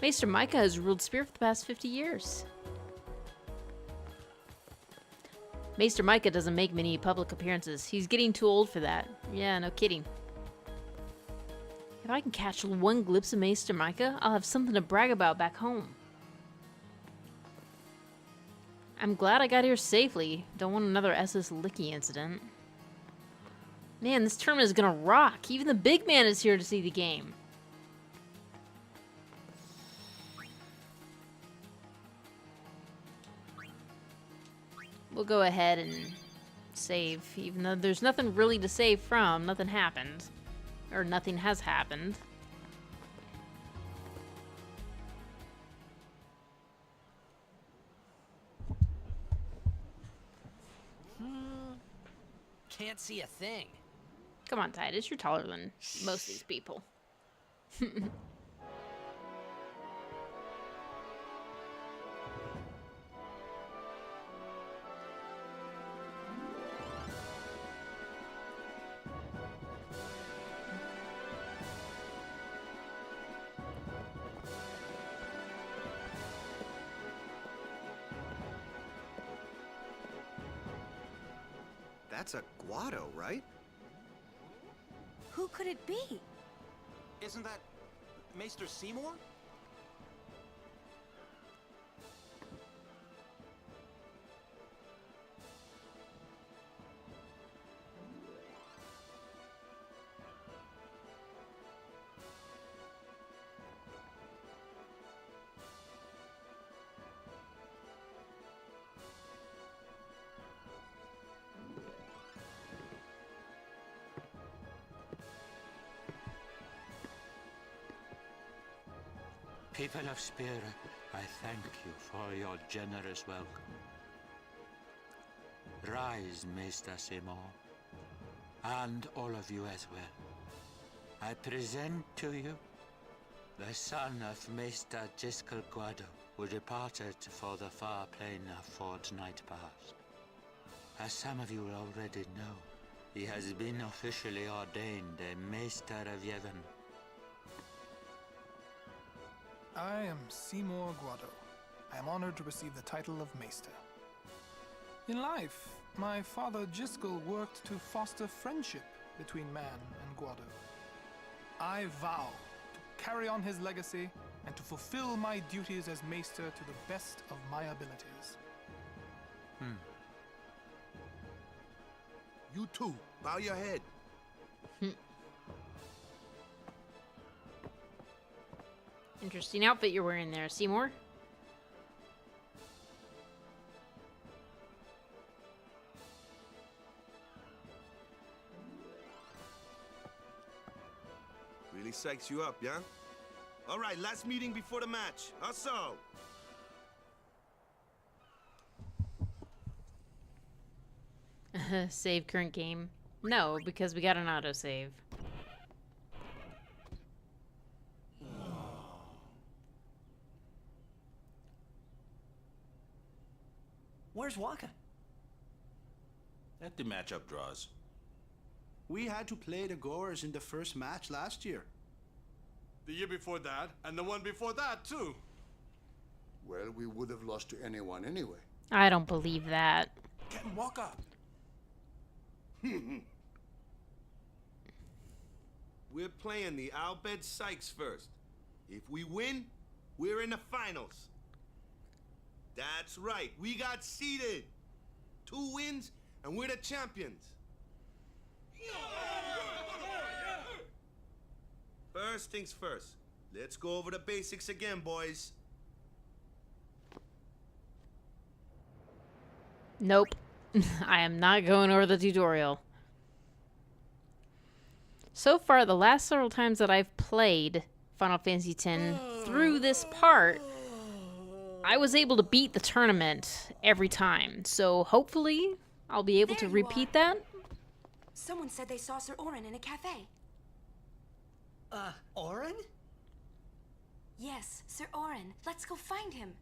Maester Micah has ruled Spira for the past 50 years. Maester Micah doesn't make many public appearances. He's getting too old for that. Yeah, no kidding. If I can catch one glimpse of Maester Micah, I'll have something to brag about back home. I'm glad I got here safely. Don't want another SS Licky incident. Man, this tournament is gonna rock. Even the big man is here to see the game. We'll go ahead and save, even though there's nothing really to save from. Nothing happened. Or nothing has happened. Can't see a thing. Come on, Tidus, you're taller than most of these people. That's a Guado, right? Who could it be? Isn't that Maester Seymour? People of Spira, I thank you for your generous welcome. Rise, Maester Seymour, and all of you as well. I present to you the son of Maester Giskel Guado, who departed for the far plain a fortnight past. As some of you already know, he has been officially ordained a Maester of Yevon. I am Seymour Guado. I am honored to receive the title of Maester. In life, my father Giskel worked to foster friendship between man and Guado. I vow to carry on his legacy and to fulfill my duties as Maester to the best of my abilities. You too. Bow your head. Interesting outfit you're wearing there, Seymour. Really psychs you up, yeah? All right, last meeting before the match. Also. Save current game. No, because we got an autosave. Where's Wakka? At the matchup draws. We had to play the Gorers in the first match last year. The year before that, and the one before that, too. Well, we would have lost to anyone anyway. I don't believe that. Getting Wakka. We're playing the Albed Sykes first. If we win, we're in the finals. That's right, we got seeded. 2 wins, and we're the champions. First things first, let's go over the basics again, boys. Nope. I am not going over the tutorial. So far, the last several times that I've played Final Fantasy X through this part, I was able to beat the tournament every time. So hopefully, I'll be able to repeat that. Someone said they saw Sir Orin in a cafe. Orin? Yes, Sir Orin. Let's go find him.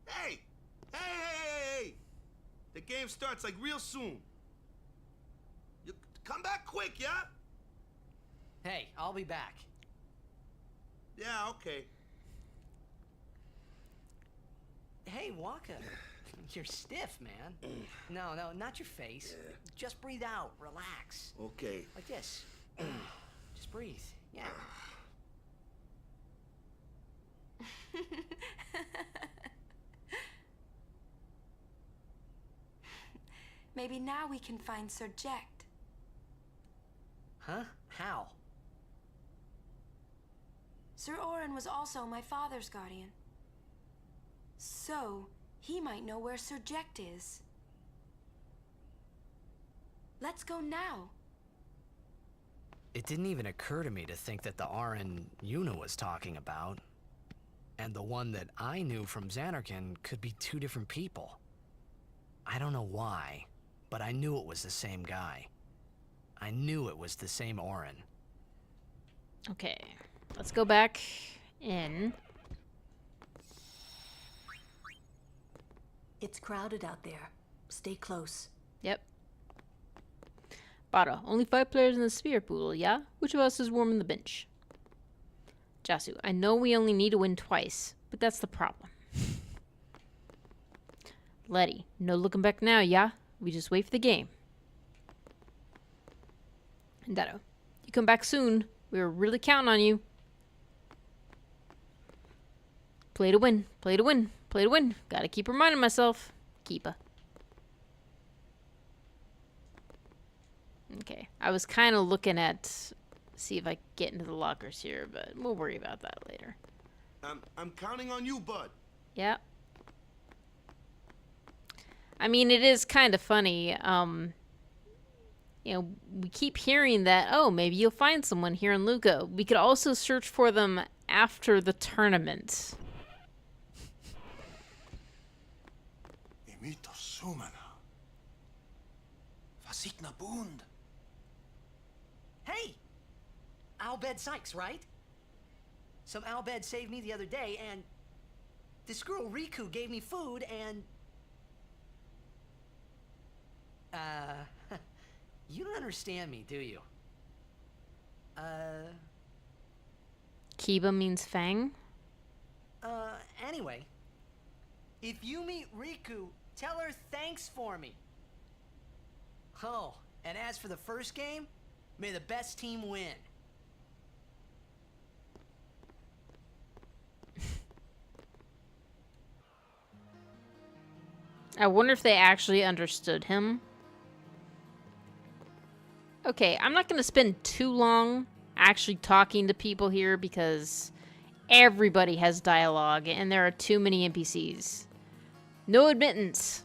Hey! Hey! The game game starts like real soon. You come back quick, yeah? Hey, I'll be back. Yeah, okay. Hey, Wakka. You're stiff, man. No, not your face. Just breathe out. Relax. Okay. Like this. Just breathe. Yeah. Maybe now we can find Sir Jekt. Huh? How? Sir Orin was also my father's guardian. So, he might know where Sir Jekt is. Let's go now. It didn't even occur to me to think that the Arin Yuna was talking about, and the one that I knew from Xanarkin could be two different people. I don't know why, but I knew it was the same guy. I knew it was the same Orin. Okay, let's go back in. It's crowded out there. Stay close. Yep. Bada, only 5 players in the Spira pool, yeah? Which of us is warming the bench? Jasu, I know we only need to win twice, but that's the problem. Letty, no looking back now, yeah? We just wait for the game. And Dado, you come back soon. We were really counting on you. Play to win, play to win, play to win. Gotta keep reminding myself. Keepa. Okay, I was kind of looking at see if I can get into the lockers here, but we'll worry about that later. I'm counting on you, bud. Yeah. I mean, it is kind of funny. You know, we keep hearing that, oh, maybe you'll find someone here in Luca. We could also search for them after the tournament. Imito sumana. Vasikna bund. Hey! Albed Sykes, right? Some Albed saved me the other day, and this girl Riku gave me food, and... you don't understand me, do you? Kiba means fang? Anyway. If you meet Riku, tell her thanks for me. Oh, and as for the first game, may the best team win. I wonder if they actually understood him. Okay, I'm not going to spend too long actually talking to people here because everybody has dialogue and there are too many NPCs. No admittance.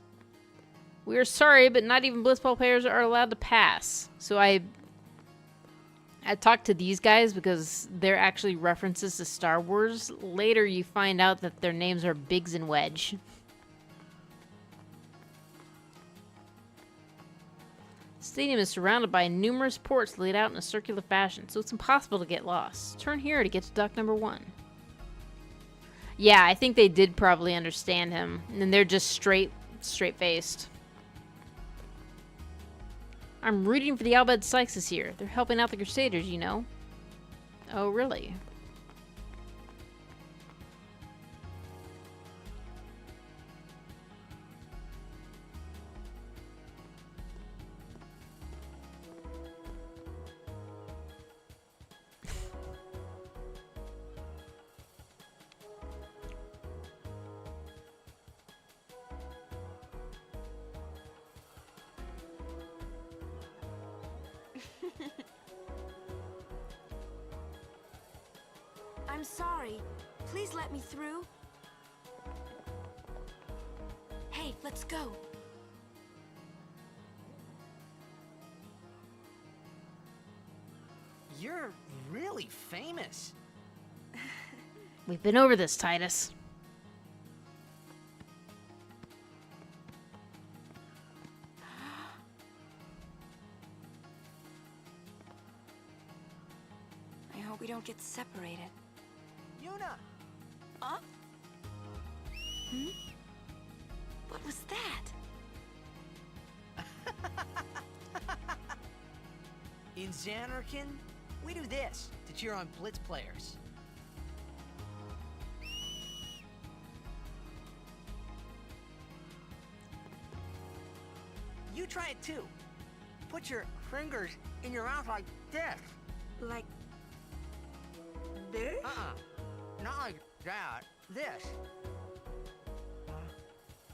We are sorry, but not even Blitzball players are allowed to pass. So I talked to these guys because they're actually references to Star Wars. Later you find out that their names are Biggs and Wedge. Stadium is surrounded by numerous ports laid out in a circular fashion, so it's impossible to get lost. Turn here to get to dock number 1. Yeah, I think they did probably understand him, and they're just straight-faced. I'm rooting for the Albed Sykes here. They're helping out the Crusaders, you know. Oh, really? I'm sorry. Please let me through. Hey, let's go. You're really famous. We've been over this, Tidus. I hope we don't get separated. Yuna! Huh? Hmm? What was that? In Xanarkin, we do this to cheer on Blitz players. You try it too. Put your fingers in your mouth like this. Like this? Not like that. This.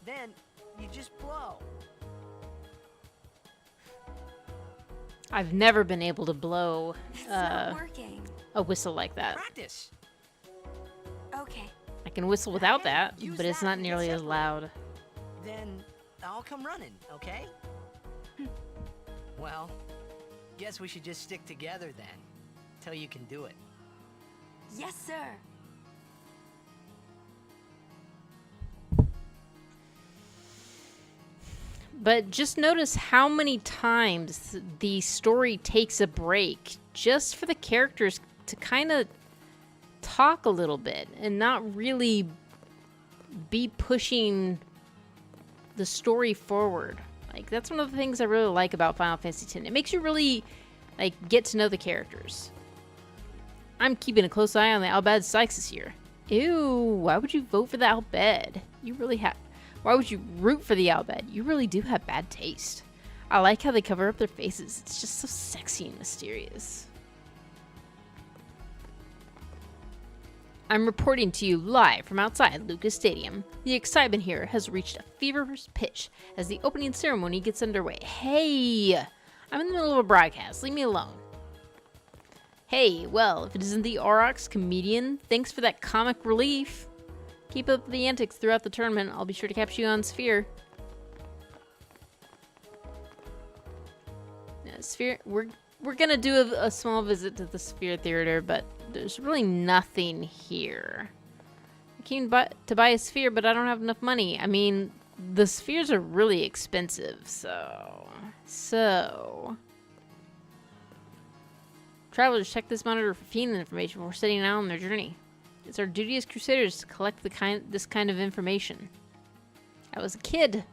Then you just blow. I've never been able to blow It's not working. a whistle like that. Practice. Okay. I can whistle without that, use but it's that not and nearly as separate. loud. Then I'll come running, okay? Well, guess we should just stick together then, till you can do it. Yes, sir. But just notice how many times the story takes a break just for the characters to kind of talk a little bit and not really be pushing the story forward. Like, that's one of the things I really like about Final Fantasy X. It makes you really, like, get to know the characters. I'm keeping a close eye on the Albed Sykes this year. Ew, why would you vote for the Albed? You really have... Why would you root for the Albed? You really do have bad taste. I like how they cover up their faces. It's just so sexy and mysterious. I'm reporting to you live from outside Luca Stadium. The excitement here has reached a feverish pitch as the opening ceremony gets underway. Hey! I'm in the middle of a broadcast. Leave me alone. Hey, well, if it isn't the Aurochs comedian, thanks for that comic relief. Keep up the antics throughout the tournament. I'll be sure to capture you on Sphere. Yeah, Sphere, we're gonna do a small visit to the Sphere Theater, but there's really nothing here. I came to buy a sphere, but I don't have enough money. I mean, the spheres are really expensive, so... Travelers, check this monitor for fiend information before setting out on their journey. It's our duty as crusaders to collect this kind of information. I was a kid.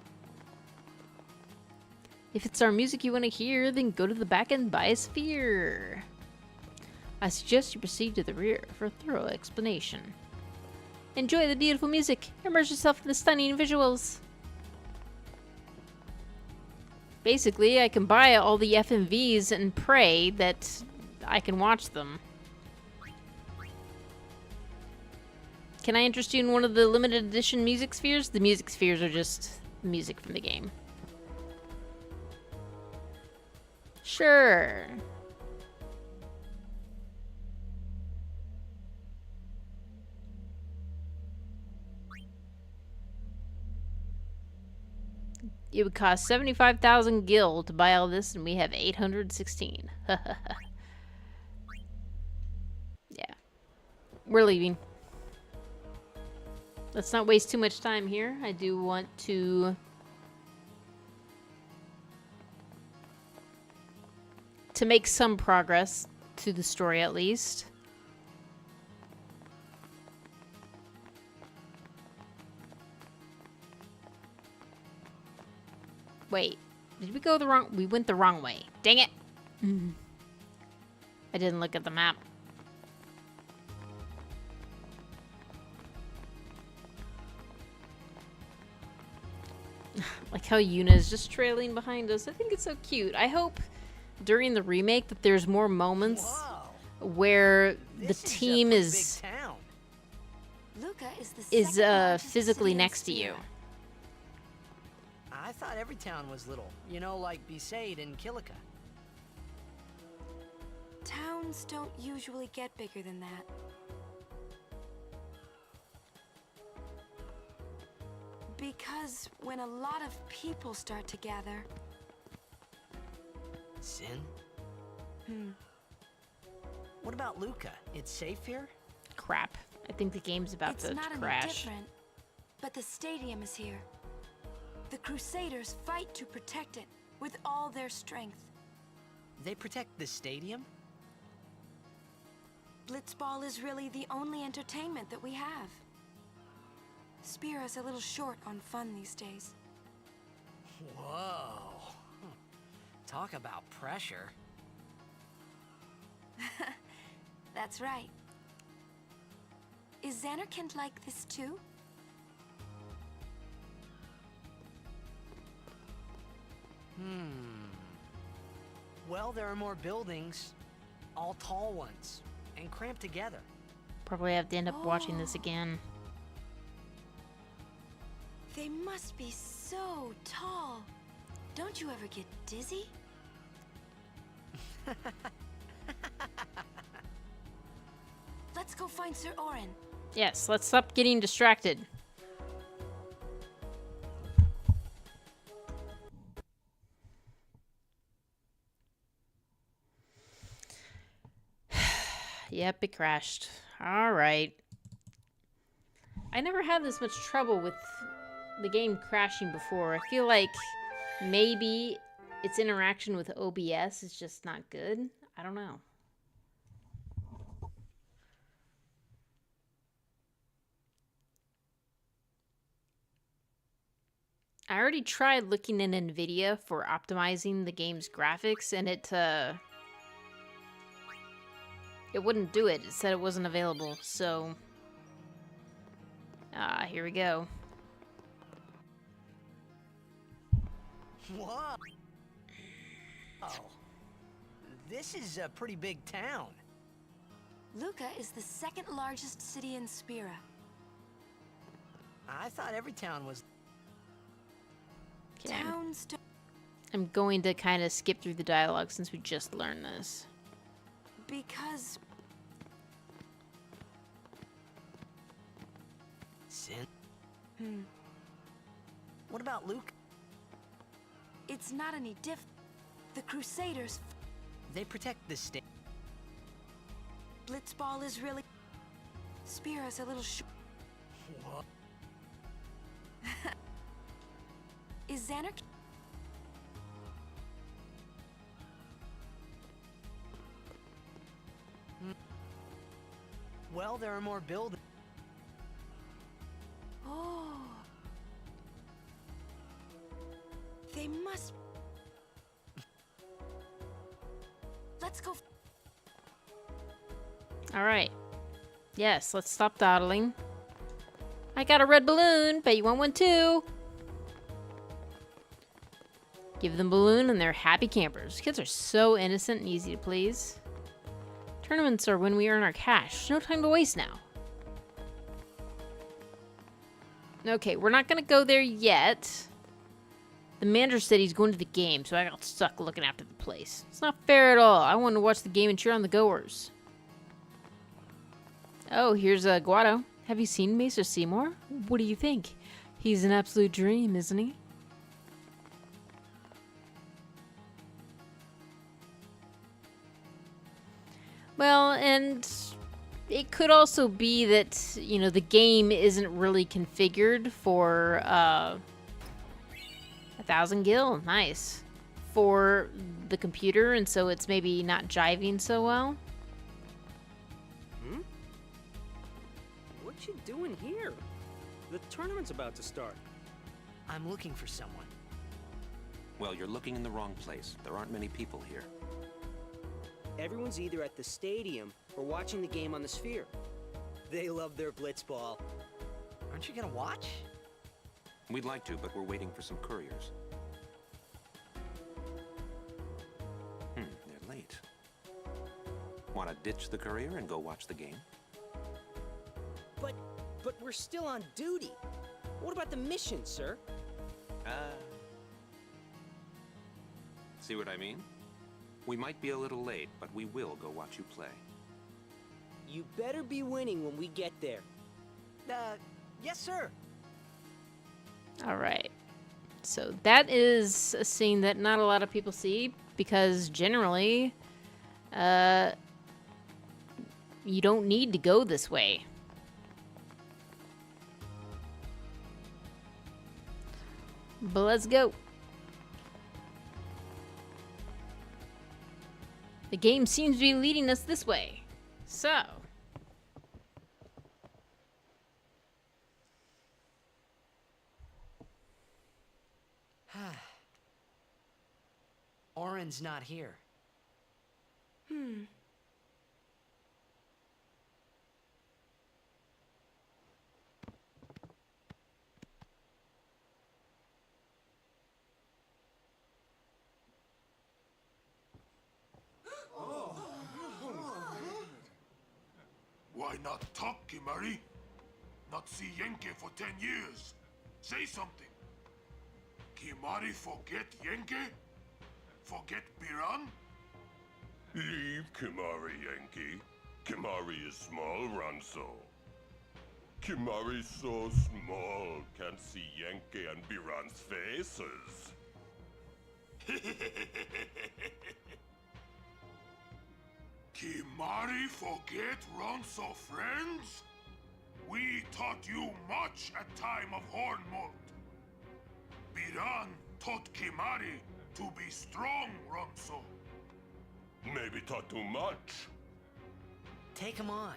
If it's our music you want to hear, then go to the back and buy a sphere. I suggest you proceed to the rear for a thorough explanation. Enjoy the beautiful music. Immerse yourself in the stunning visuals. Basically, I can buy all the FMVs and pray that I can watch them. Can I interest you in one of the limited edition music spheres? The music spheres are just music from the game. Sure. It would cost 75,000 gil to buy all this, and we have 816. Yeah. We're leaving. Let's not waste too much time here. I do want to... make some progress to the story, at least. Wait, did we go the wrong... We went the wrong way. Dang it! I didn't look at the map. Like how Yuna is just trailing behind us. I think it's so cute. I hope during the remake that there's more moments where the team is Luca is the physically next to you. I thought every town was little. You know, like Besaid and Kilika. Towns don't usually get bigger than that. Because when a lot of people start to gather... Sin? What about Luca? It's safe here? Crap. I think the game's about to It's not any crash. different, but the stadium is here. The Crusaders fight to protect it with all their strength. They protect the stadium? Blitzball is really the only entertainment that we have. Spira's a little short on fun these days. Whoa. Talk about pressure. That's right. Is Xanarkand like this too? Well, there are more buildings, all tall ones, and cramped together. Probably have to end up watching this again. They must be so tall. Don't you ever get dizzy? Let's go find Sir Orin. Yes, let's stop getting distracted. Yep, it crashed. All right. I never had this much trouble with the game crashing before. I feel like maybe its interaction with OBS is just not good. I don't know. I already tried looking in NVIDIA for optimizing the game's graphics, and it wouldn't do it. It said it wasn't available, so... here we go. Whoa! Oh, this is a pretty big town. Luca is the second largest city in Spira. I thought every town was... Okay. Towns don't... I'm going to kind of skip through the dialogue since we just learned this. Because... Sin? What about Luke? It's not any The Crusaders... They protect the state. Blitzball is really... Spira's a little What? Is Xanarkand... Well, there are more buildings. Oh. They must... Let's go... Alright. Yes, let's stop dawdling. I got a red balloon. Bet you want one too. Give them a balloon and they're happy campers. Kids are so innocent and easy to please. Tournaments are when we earn our cash. No time to waste now. Okay, we're not gonna go there yet. The manager said he's going to the game, so I got stuck looking after the place. It's not fair at all. I wanted to watch the game and cheer on the goers. Oh, here's Guado. Have you seen Maester Seymour? What do you think? He's an absolute dream, isn't he? Well, and it could also be that, you know, the game isn't really configured for 1,000 gil. Nice. For the computer, and so it's maybe not jiving so well. What you doing here? The tournament's about to start. I'm looking for someone. Well, you're looking in the wrong place. There aren't many people here. Everyone's either at the stadium or watching the game on the Sphere. They love their blitzball. Aren't you gonna watch? We'd like to, but we're waiting for some couriers. They're late. Want to ditch the courier and go watch the game? But we're still on duty. What about the mission, sir? See what I mean? We might be a little late, but we will go watch you play. You better be winning when we get there. Yes, sir. All right. So that is a scene that not a lot of people see because generally, you don't need to go this way. But let's go. The game seems to be leading us this way. So. Orin Oren's not here. Why not talk, Khimari? Not see Yenke for 10 years. Say something. Khimari forget Yenke? Forget Biran? Leave Khimari, Yankee. Khimari is small, Ranso. Khimari so small, can't see Yankee and Biran's faces. Khimari forget Ronso friends? We taught you much at time of Hornmold. Biran taught Khimari to be strong, Ronso. Maybe taught too much. Take him on.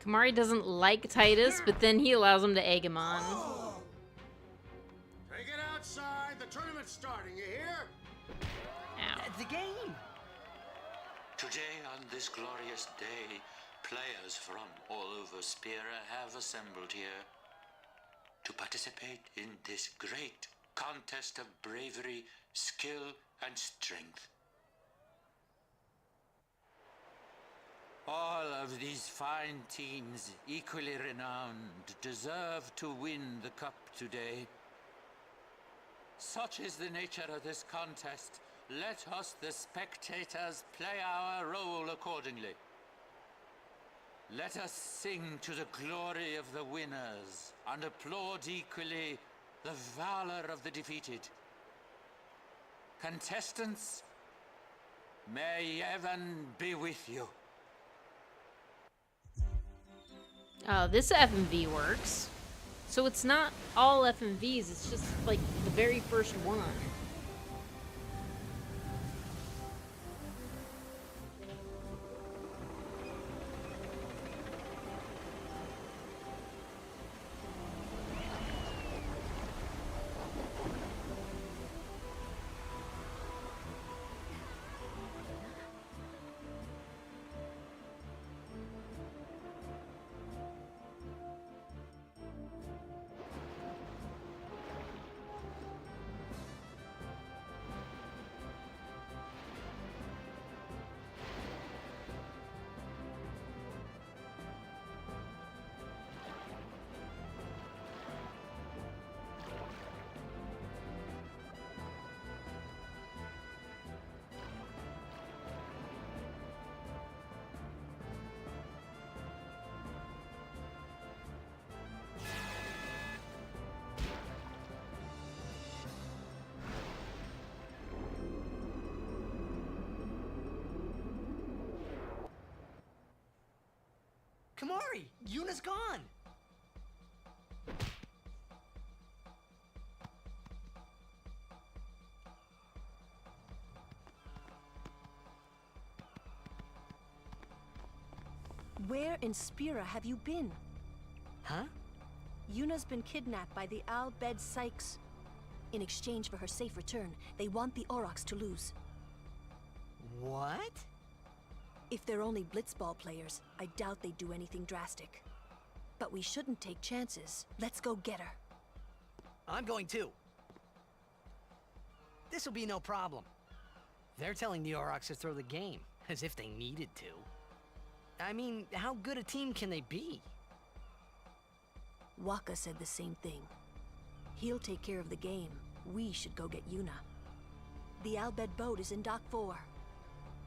Khimari doesn't like Tidus, but then he allows him to egg him on. Take it outside. The tournament's starting, you hear? Ow. The game! Today, on this glorious day, players from all over Spira have assembled here to participate in this great contest of bravery, skill, and strength. All of these fine teams, equally renowned, deserve to win the cup today. Such is the nature of this contest. Let us, the spectators, play our role accordingly. Let us sing to the glory of the winners and applaud equally the valor of the defeated. Contestants, may heaven be with you. Oh, this FMV works. So it's not all FMVs, it's just like the very first one. Khimari! Yuna's gone! Where in Spira have you been? Huh? Yuna's been kidnapped by the Al Bhed Sykes. In exchange for her safe return, they want the Aurochs to lose. What? If they're only blitzball players, I doubt they'd do anything drastic. But we shouldn't take chances. Let's go get her. I'm going too. This'll be no problem. They're telling the Aurochs to throw the game, as if they needed to. I mean, how good a team can they be? Wakka said the same thing. He'll take care of the game. We should go get Yuna. The Al Bhed boat is in Dock 4.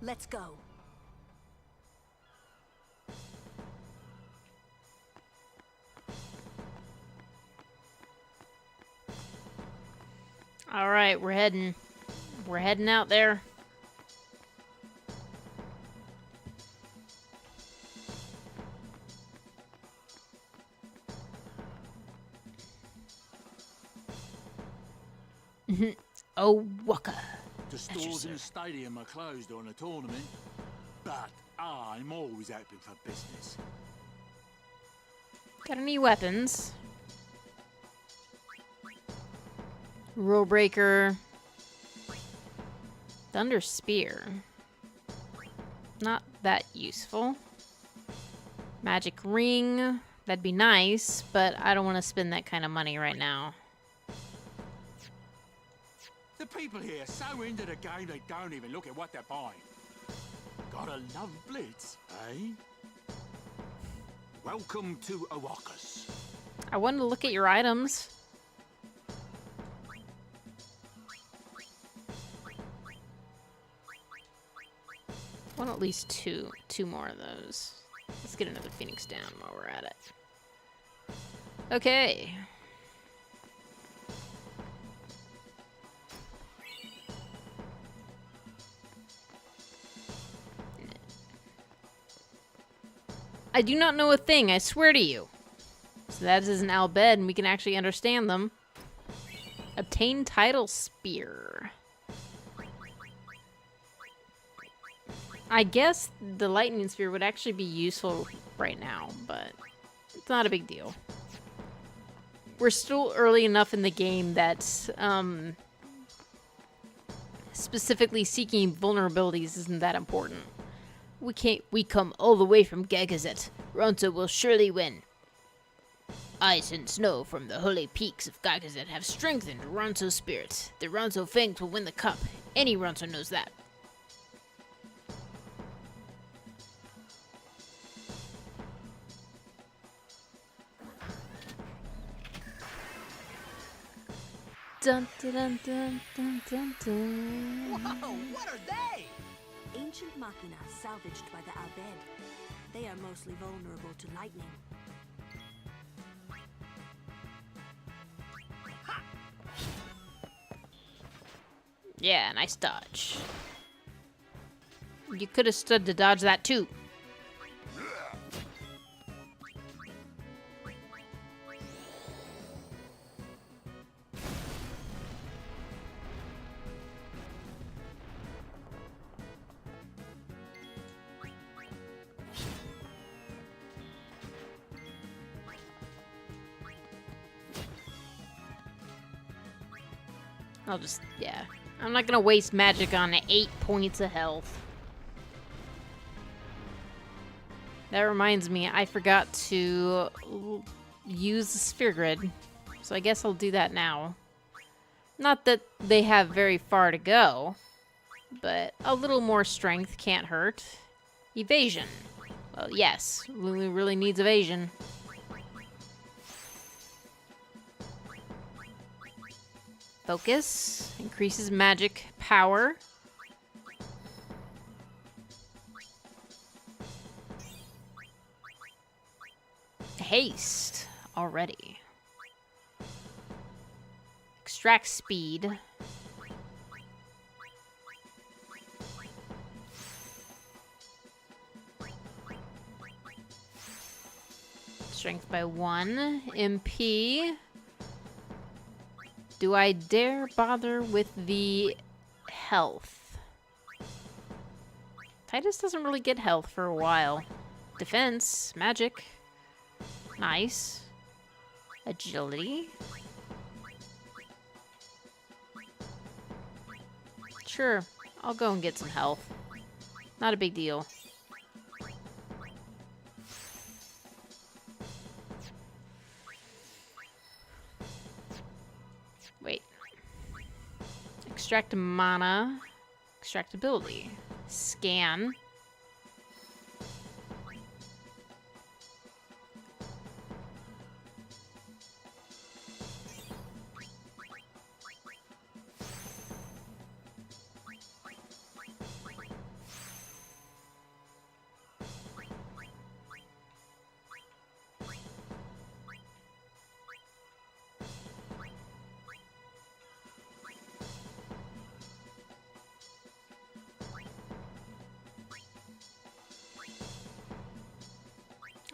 Let's go. All right, we're heading out there. Oh, Wakka. The stores in the stadium are closed on a tournament, but I'm always open for business. Got any weapons? Rule Breaker. Thunder Spear. Not that useful. Magic Ring. That'd be nice, but I don't want to spend that kind of money right now. The people here are so into the game they don't even look at what they're buying. Gotta love Blitz, eh? Welcome to Wakka's. I wanted to look at your items. I want at least two more of those. Let's get another Phoenix down while we're at it. Okay. I do not know a thing, I swear to you. So that is an Albed, and we can actually understand them. Obtain title spear. I guess the lightning spear would actually be useful right now, but it's not a big deal. We're still early enough in the game that specifically seeking vulnerabilities isn't that important. We come all the way from Gagazet. Ronso will surely win. Ice and snow from the holy peaks of Gagazet have strengthened Ronso's spirit. The Ronso Fangs will win the cup. Any Ronso knows that. Dun, dun, dun, dun, dun, dun, dun. Whoa, what are they? Ancient machina salvaged by the Albed. They are mostly vulnerable to lightning. Yeah, nice dodge. You could have stood to dodge that too. I'll just, yeah. I'm not gonna waste magic on 8 points of health. That reminds me, I forgot to use the sphere grid. So I guess I'll do that now. Not that they have very far to go, but a little more strength can't hurt. Evasion. Well, yes, Lulu really needs evasion. Focus increases magic power. Haste already. Extract speed. Strength by 1. MP. Do I dare bother with the health? Tidus doesn't really get health for a while. Defense, magic. Nice. Agility. Sure, I'll go and get some health. Not a big deal. Wait. Extract mana. Extract ability. Scan.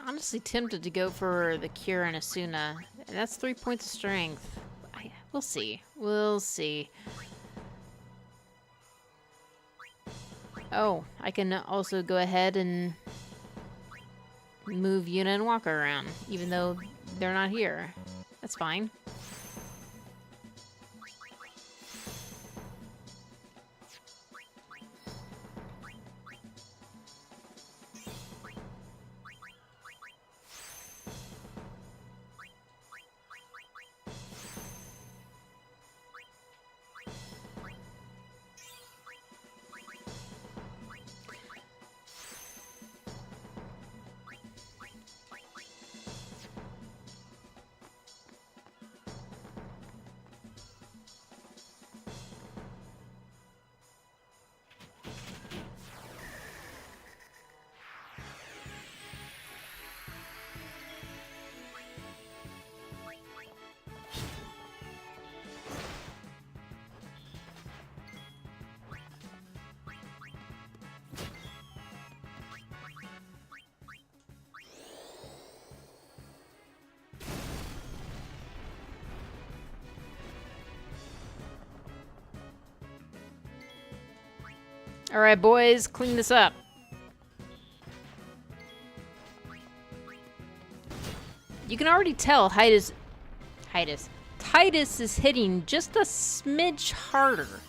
Honestly tempted to go for the cure and Asuna. And that's 3 points of strength. We'll see. We'll see. Oh, I can also go ahead and move Yuna and Wakka around, even though they're not here. That's fine. Alright, boys, clean this up. You can already tell Tidus is hitting just a smidge harder.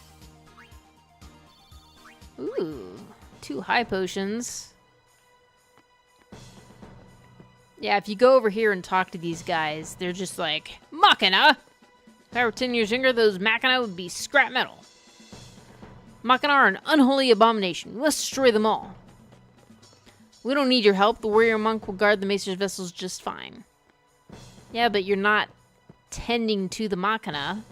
Ooh, 2 high potions. Yeah, if you go over here and talk to these guys, they're just like, Machina! If I were 10 years younger, those Machina would be scrap metal. Machina are an unholy abomination. We must destroy them all. We don't need your help. The warrior monk will guard the maester's vessels just fine. Yeah, but you're not tending to the Machina.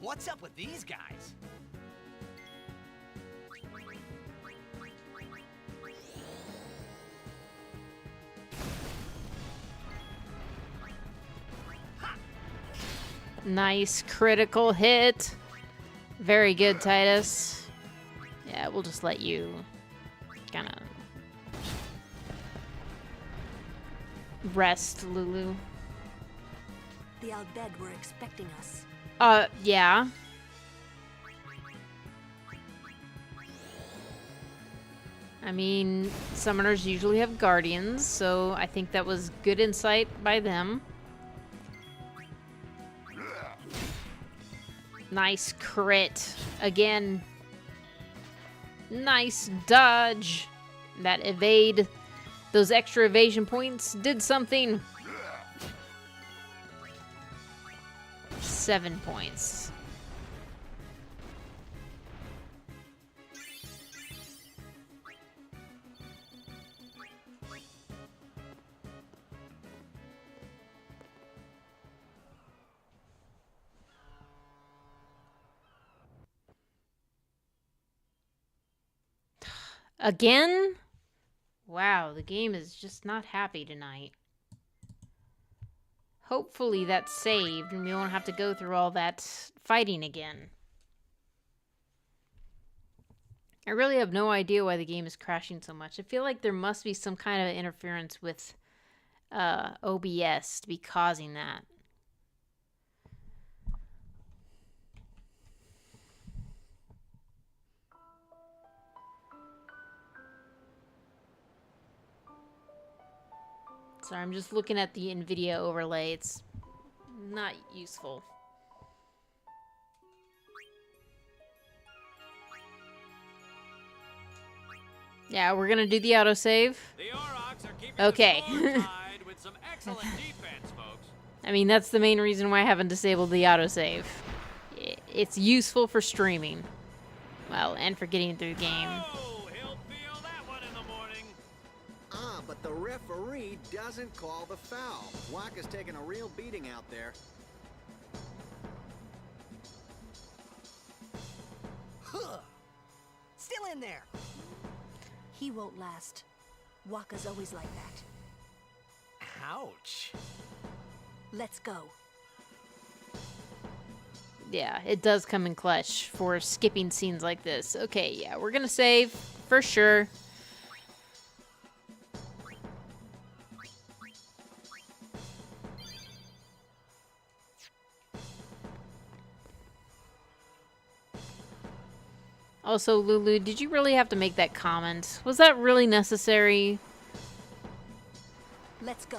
What's up with these guys? Nice critical hit. Very good, Tidus. Yeah, we'll just let you kind of rest, Lulu. The Al Bhed were expecting us. Yeah. I mean, summoners usually have guardians, so I think that was good insight by them. Nice crit. Again. Nice dodge. That evade. Those extra evasion points did something. 7 points. Again? Wow, the game is just not happy tonight. Hopefully that's saved and we won't have to go through all that fighting again. I really have no idea why the game is crashing so much. I feel like there must be some kind of interference with OBS to be causing that. Sorry, I'm just looking at the NVIDIA overlay. It's not useful. Yeah, we're gonna do the autosave. Okay. With some excellent defense, folks. I mean, that's the main reason why I haven't disabled the autosave. It's useful for streaming. Well, and for getting through the game. But the referee doesn't call the foul. Wakka's taking a real beating out there. Still in there. He won't last. Wakka's always like that. Ouch. Let's go. Yeah, it does come in clutch for skipping scenes like this. Okay, yeah, we're gonna save for sure. Also, Lulu, did you really have to make that comment? Was that really necessary? Let's go.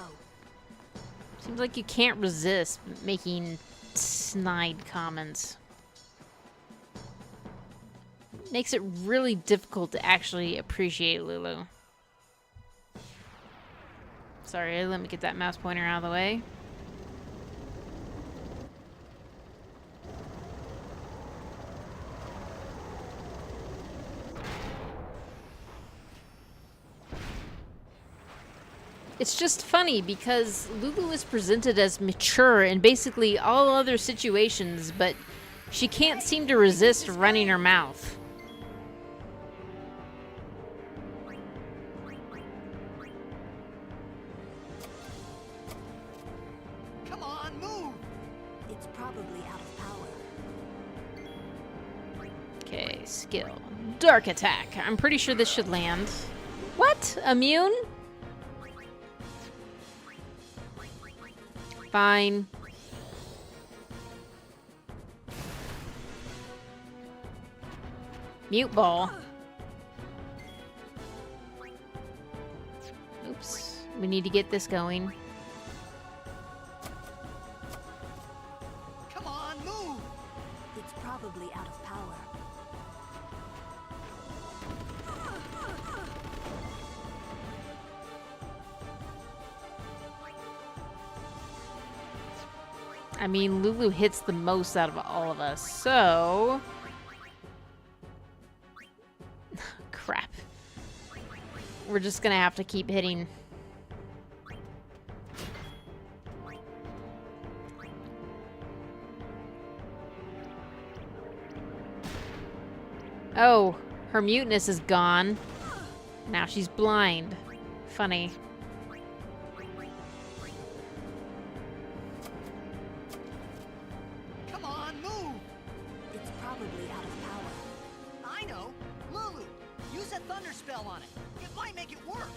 Seems like you can't resist making snide comments. Makes it really difficult to actually appreciate Lulu. Sorry, let me get that mouse pointer out of the way. It's just funny because Lulu is presented as mature in basically all other situations, but she can't seem to resist running her mouth. Come on, move! It's probably out of power. Okay, skill. Dark attack. I'm pretty sure this should land. What? Immune? Fine. Mute ball. Oops. We need to get this going. Come on, move! It's probably out of power. I mean, Lulu hits the most out of all of us, so... Crap. We're just gonna have to keep hitting. Oh, her muteness is gone. Now she's blind. Funny. Come on, move! It's probably out of power. I know! Lulu! Use a thunder spell on it. It might make it work.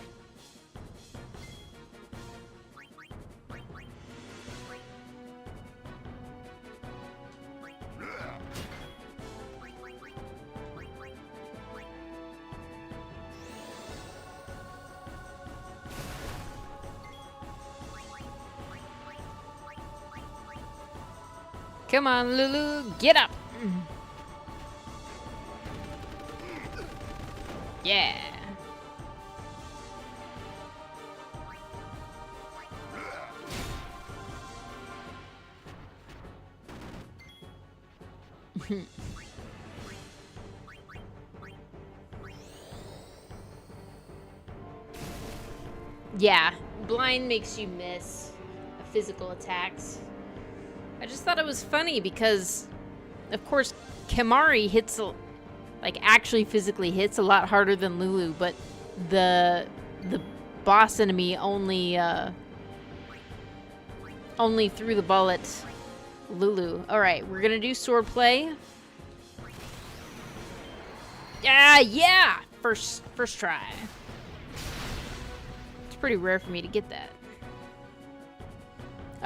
Come on, Lulu, get up! Yeah. Yeah, blind makes you miss physical attacks. I just thought it was funny because, of course, Khimari hits, like, actually physically hits a lot harder than Lulu, but the boss enemy only threw the ball at Lulu. All right, we're gonna do sword play. Yeah! First try. It's pretty rare for me to get that.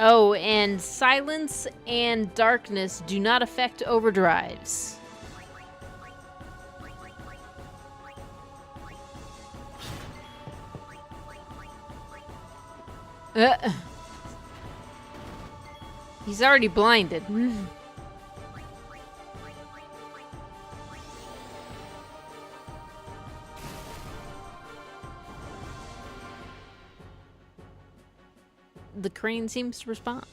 Oh, and silence and darkness do not affect overdrives. He's already blinded. The crane seems to respond.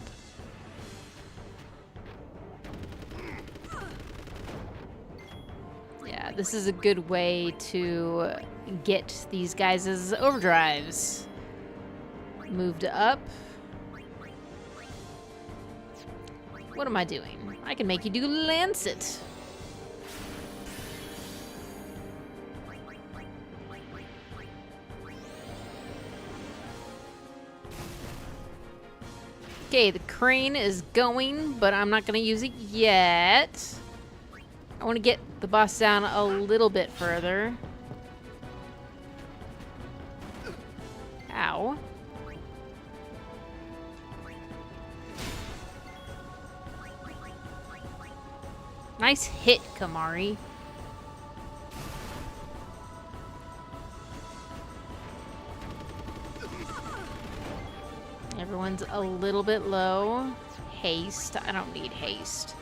Yeah, this is a good way to get these guys as overdrives. Moved up. What am I doing? I can make you do Lancet. Okay, the crane is going, but I'm not going to use it yet. I want to get the boss down a little bit further. Ow. Nice hit, Khimari. Everyone's a little bit low. Haste. I don't need haste.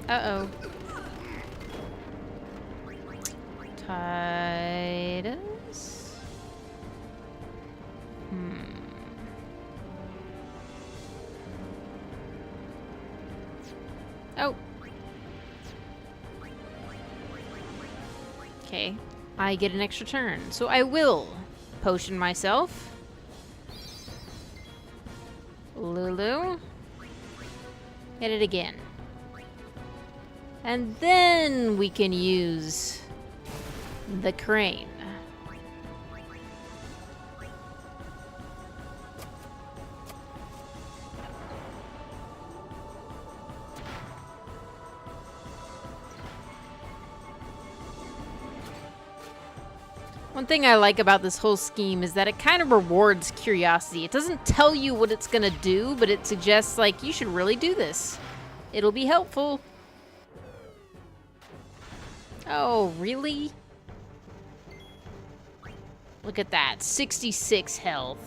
Uh-oh. Tidus? Oh. Okay. I get an extra turn. So I will potion myself. Lulu. Hit it again. And then we can use the crane. One thing I like about this whole scheme is that it kind of rewards curiosity. It doesn't tell you what it's gonna do, but it suggests, like, you should really do this. It'll be helpful. Oh, really? Look at that, 66 health.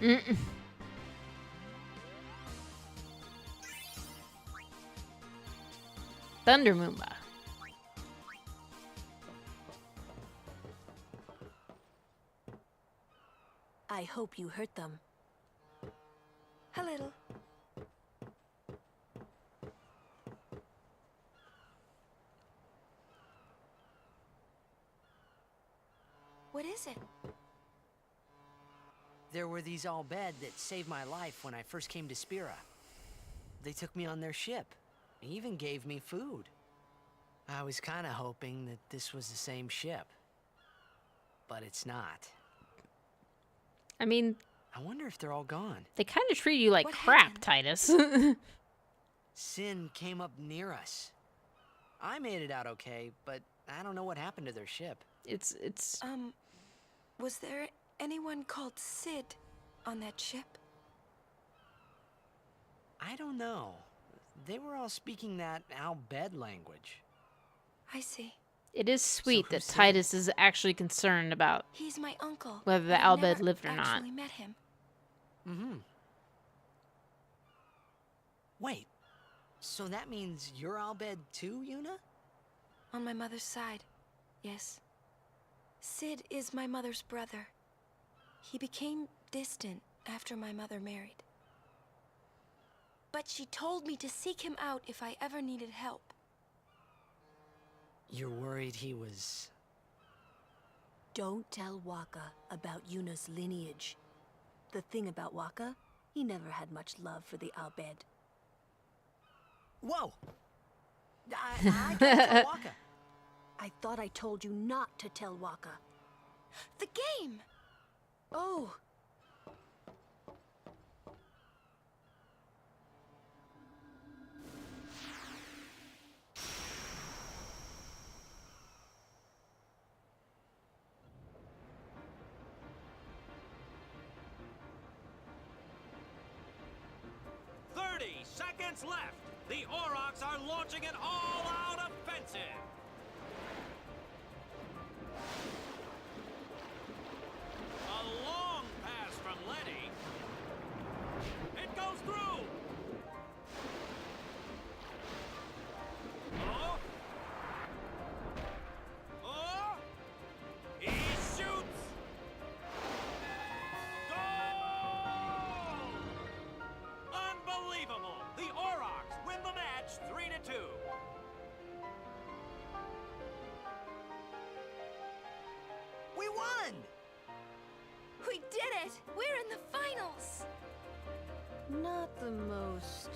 Mm-mm. Thunder Moomba. I hope you hurt them. A little. What is it? There were these Albed that saved my life when I first came to Spira. They took me on their ship. Even gave me food. I was kind of hoping that this was the same ship. But it's not. I mean... I wonder if they're all gone. They kind of treat you like crap, Tidus. Sin came up near us. I made it out okay, but I don't know what happened to their ship. It's... Was there anyone called Sid on that ship? I don't know. They were all speaking that Albed language. I see. It is sweet that who's Tidus is actually concerned about He's my uncle. whether the but I Albed never lived or not. actually met him. Mm-hmm. Wait, so that means you're Albed too, Yuna? On my mother's side, yes. Sid is my mother's brother. He became distant after my mother married. But she told me to seek him out if I ever needed help. You're worried he was... Don't tell Wakka about Yuna's lineage. The thing about Wakka, he never had much love for the Albed. Whoa! I can't tell Wakka. I thought I told you not to tell Wakka. The game! Oh! Seconds left. The Aurochs are launching an all-out offensive. A long pass from Letty. It goes through. Oh. Oh. He shoots. Goal! Unbelievable. The Aurochs win the match 3-2. We won! We did it! We're in the finals! Not the most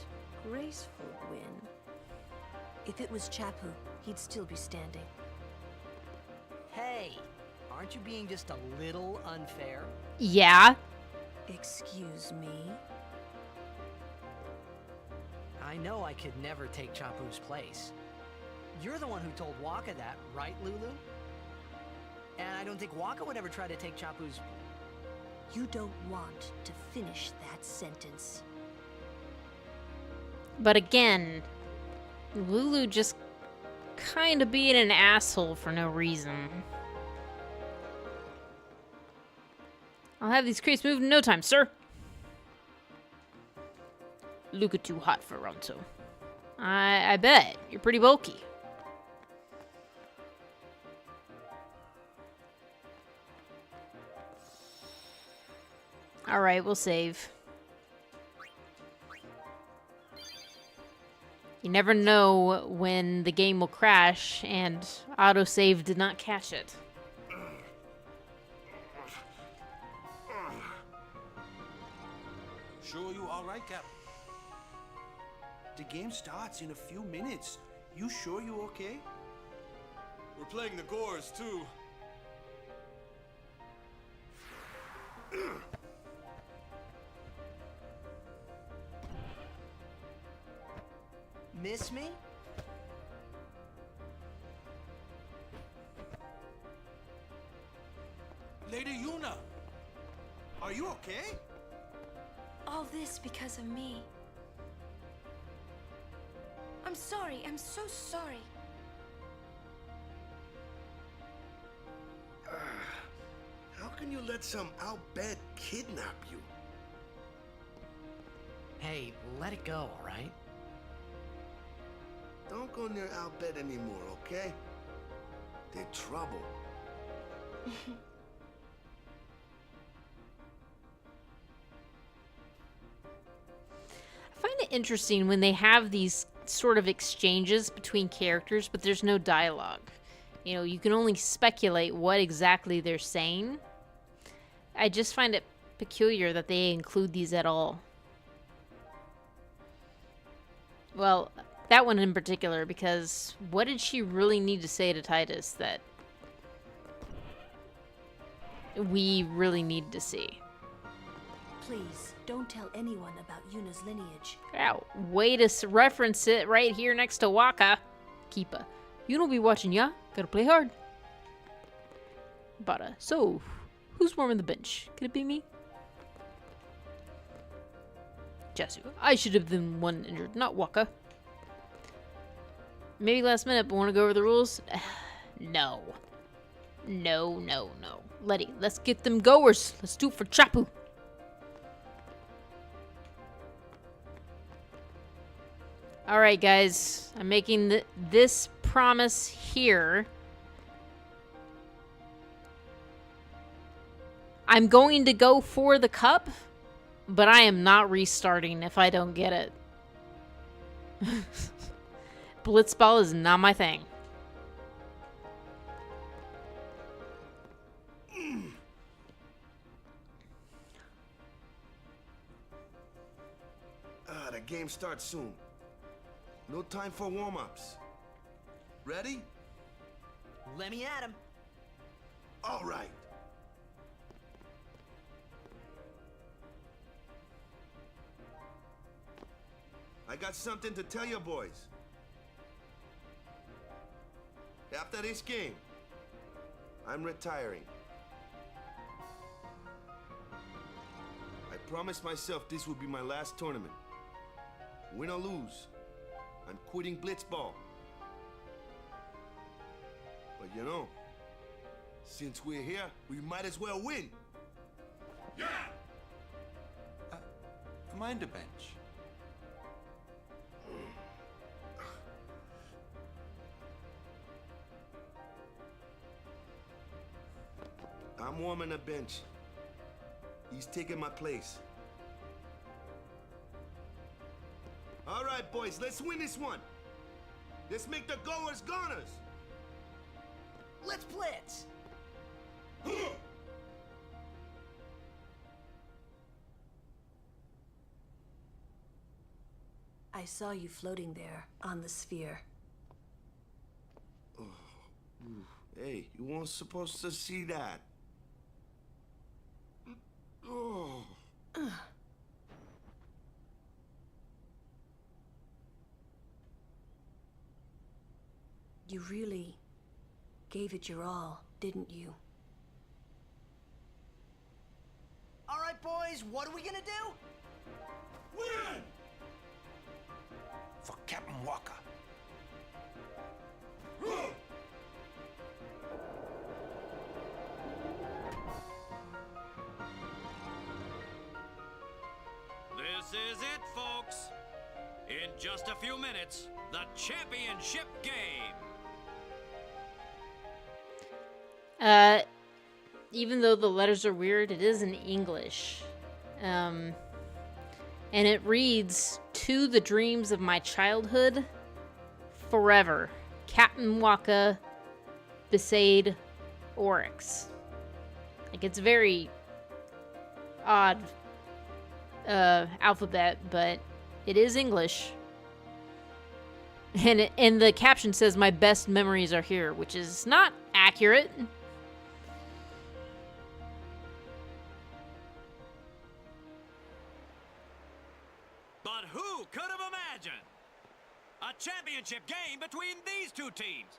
graceful win. If it was Chapu, he'd still be standing. Hey, aren't you being just a little unfair? Yeah. Excuse me? I know I could never take Chapu's place. You're the one who told Wakka that, right, Lulu? And I don't think Wakka would ever try to take Chapu's... You don't want to finish that sentence. But again, Lulu just kind of being an asshole for no reason. I'll have these crates moved in no time, sir. Luca too hot for Ronso. I bet. You're pretty bulky. Alright, we'll save. You never know when the game will crash, and autosave did not catch it. Sure you all right, Cap? The game starts in a few minutes. You sure you okay? We're playing the Gores, too. Miss me? Lady Yuna, are you okay? All this because of me. I'm sorry. I'm so sorry. How can you let some outbed kidnap you? Hey, let it go, alright? Don't go near outbed anymore, okay? They're trouble. I find it interesting when they have these sort of exchanges between characters, but there's no dialogue. You know, you can only speculate what exactly they're saying. I just find it peculiar that they include these at all. Well, that one in particular, because what did she really need to say to Tidus that we really need to see? Please, don't tell anyone about Yuna's lineage. Ow, way to reference it right here next to Wakka. Keepa. You don't be watching, ya? Gotta play hard. Bada. So, who's warming the bench? Could it be me? Jasu. I should have been one injured, not Wakka. Maybe last minute, but want to go over the rules? No. No, no, no. Letty, let's get them goers. Let's do it for Chapu. Alright, guys. I'm making this promise here. I'm going to go for the cup, but I am not restarting if I don't get it. Blitzball is not my thing. The game starts soon. No time for warm-ups. Ready? Let me at him. All right. I got something to tell you boys. After this game, I'm retiring. I promised myself this would be my last tournament. Win or lose, I'm quitting Blitzball. But you know, since we're here, we might as well win. Yeah! Mind the bench. I'm warming the bench. He's taking my place. All right, boys, let's win this one. Let's make the goers goners. Let's blitz. I saw you floating there on the sphere. Hey, you weren't supposed to see that. Oh. You really gave it your all, didn't you? All right, boys, what are we gonna do? Win! For Captain Wakka. just a few minutes, the championship game. Even though the letters are weird, it is in English. And it reads, "To the dreams of my childhood, forever. Captain Wakka, bestowed, Oryx." Like, it's very odd alphabet, but it is English. And the caption says, "My best memories are here," which is not accurate. But who could have imagined a championship game between these two teams?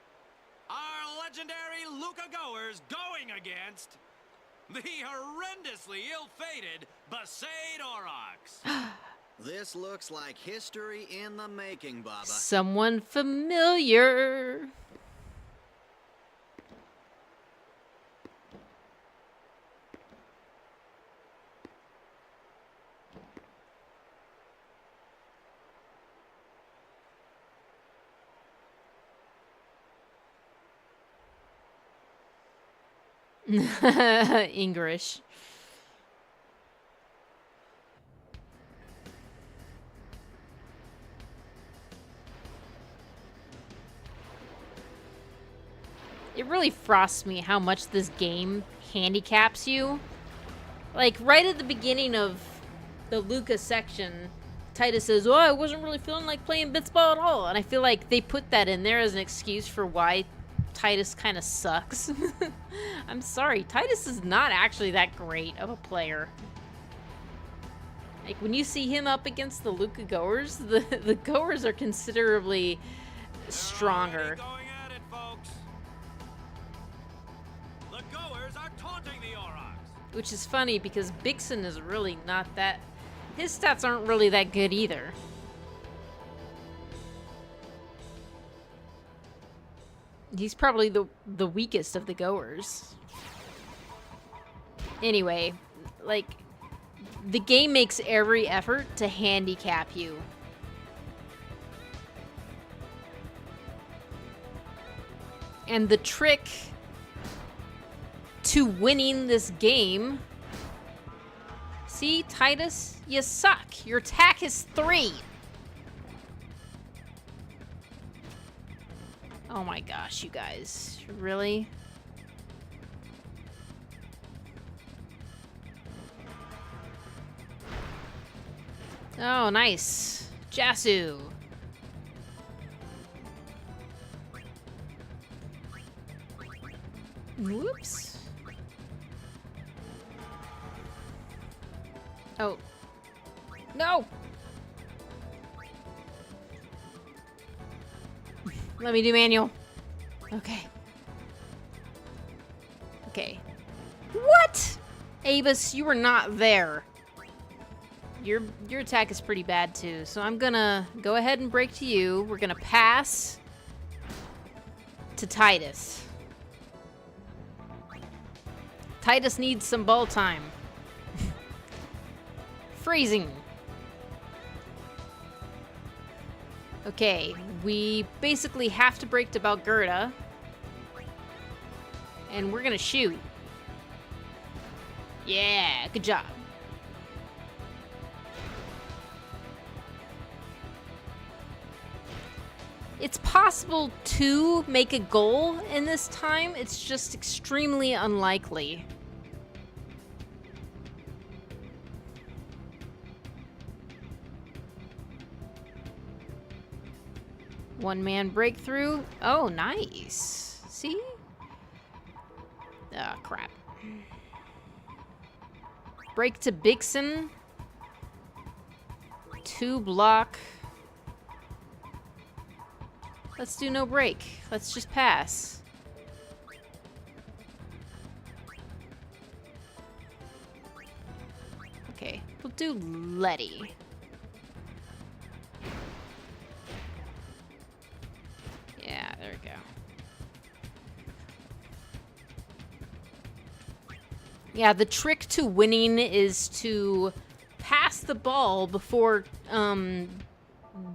Our legendary Luca goers going against the horrendously ill-fated bestowed Aurochs. This looks like history in the making, Baba. Someone familiar. English. It really frosts me how much this game handicaps you. Like, right at the beginning of the Luca section, Tidus says, "Oh, I wasn't really feeling like playing Blitzball at all." And I feel like they put that in there as an excuse for why Tidus kind of sucks. I'm sorry, Tidus is not actually that great of a player. Like, when you see him up against the Luca goers, the goers are considerably stronger. Going at it, folks. The goers are taunting the Aurochs. Which is funny because Bixen is really not that... His stats aren't really that good either. He's probably the weakest of the goers. Anyway, like, the game makes every effort to handicap you. And the trick to winning this game... See, Tidus, you suck. Your attack is 3. Oh my gosh, you guys. Really? Oh, nice. Jasu. Whoops. Oh. No! Let me do manual. Okay. Okay. What? Abus, you were not there. Your attack is pretty bad too, so I'm gonna go ahead and break to you. We're gonna pass to Tidus. Tidus needs some ball time. Freezing. Okay, we basically have to break to Balgurda. And we're gonna shoot. Yeah, good job. It's possible to make a goal in this time, it's just extremely unlikely. One-man breakthrough. Oh, nice. See? Ah, crap. Break to Bixen. 2 block. Let's do no break. Let's just pass. Okay, we'll do Letty. Yeah, there we go. Yeah, the trick to winning is to pass the ball before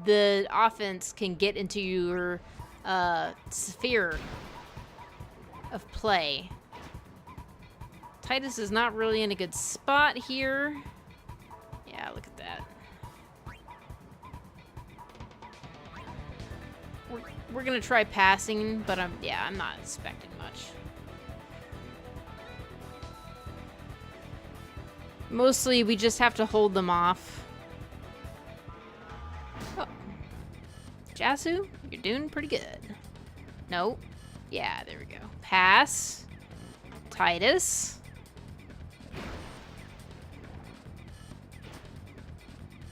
the offense can get into your sphere of play. Tidus is not really in a good spot here. Yeah, look at that. We're gonna try passing, but I'm not expecting much. Mostly, we just have to hold them off. Oh. Jasu, you're doing pretty good. Nope. Yeah, there we go. Pass. Tidus.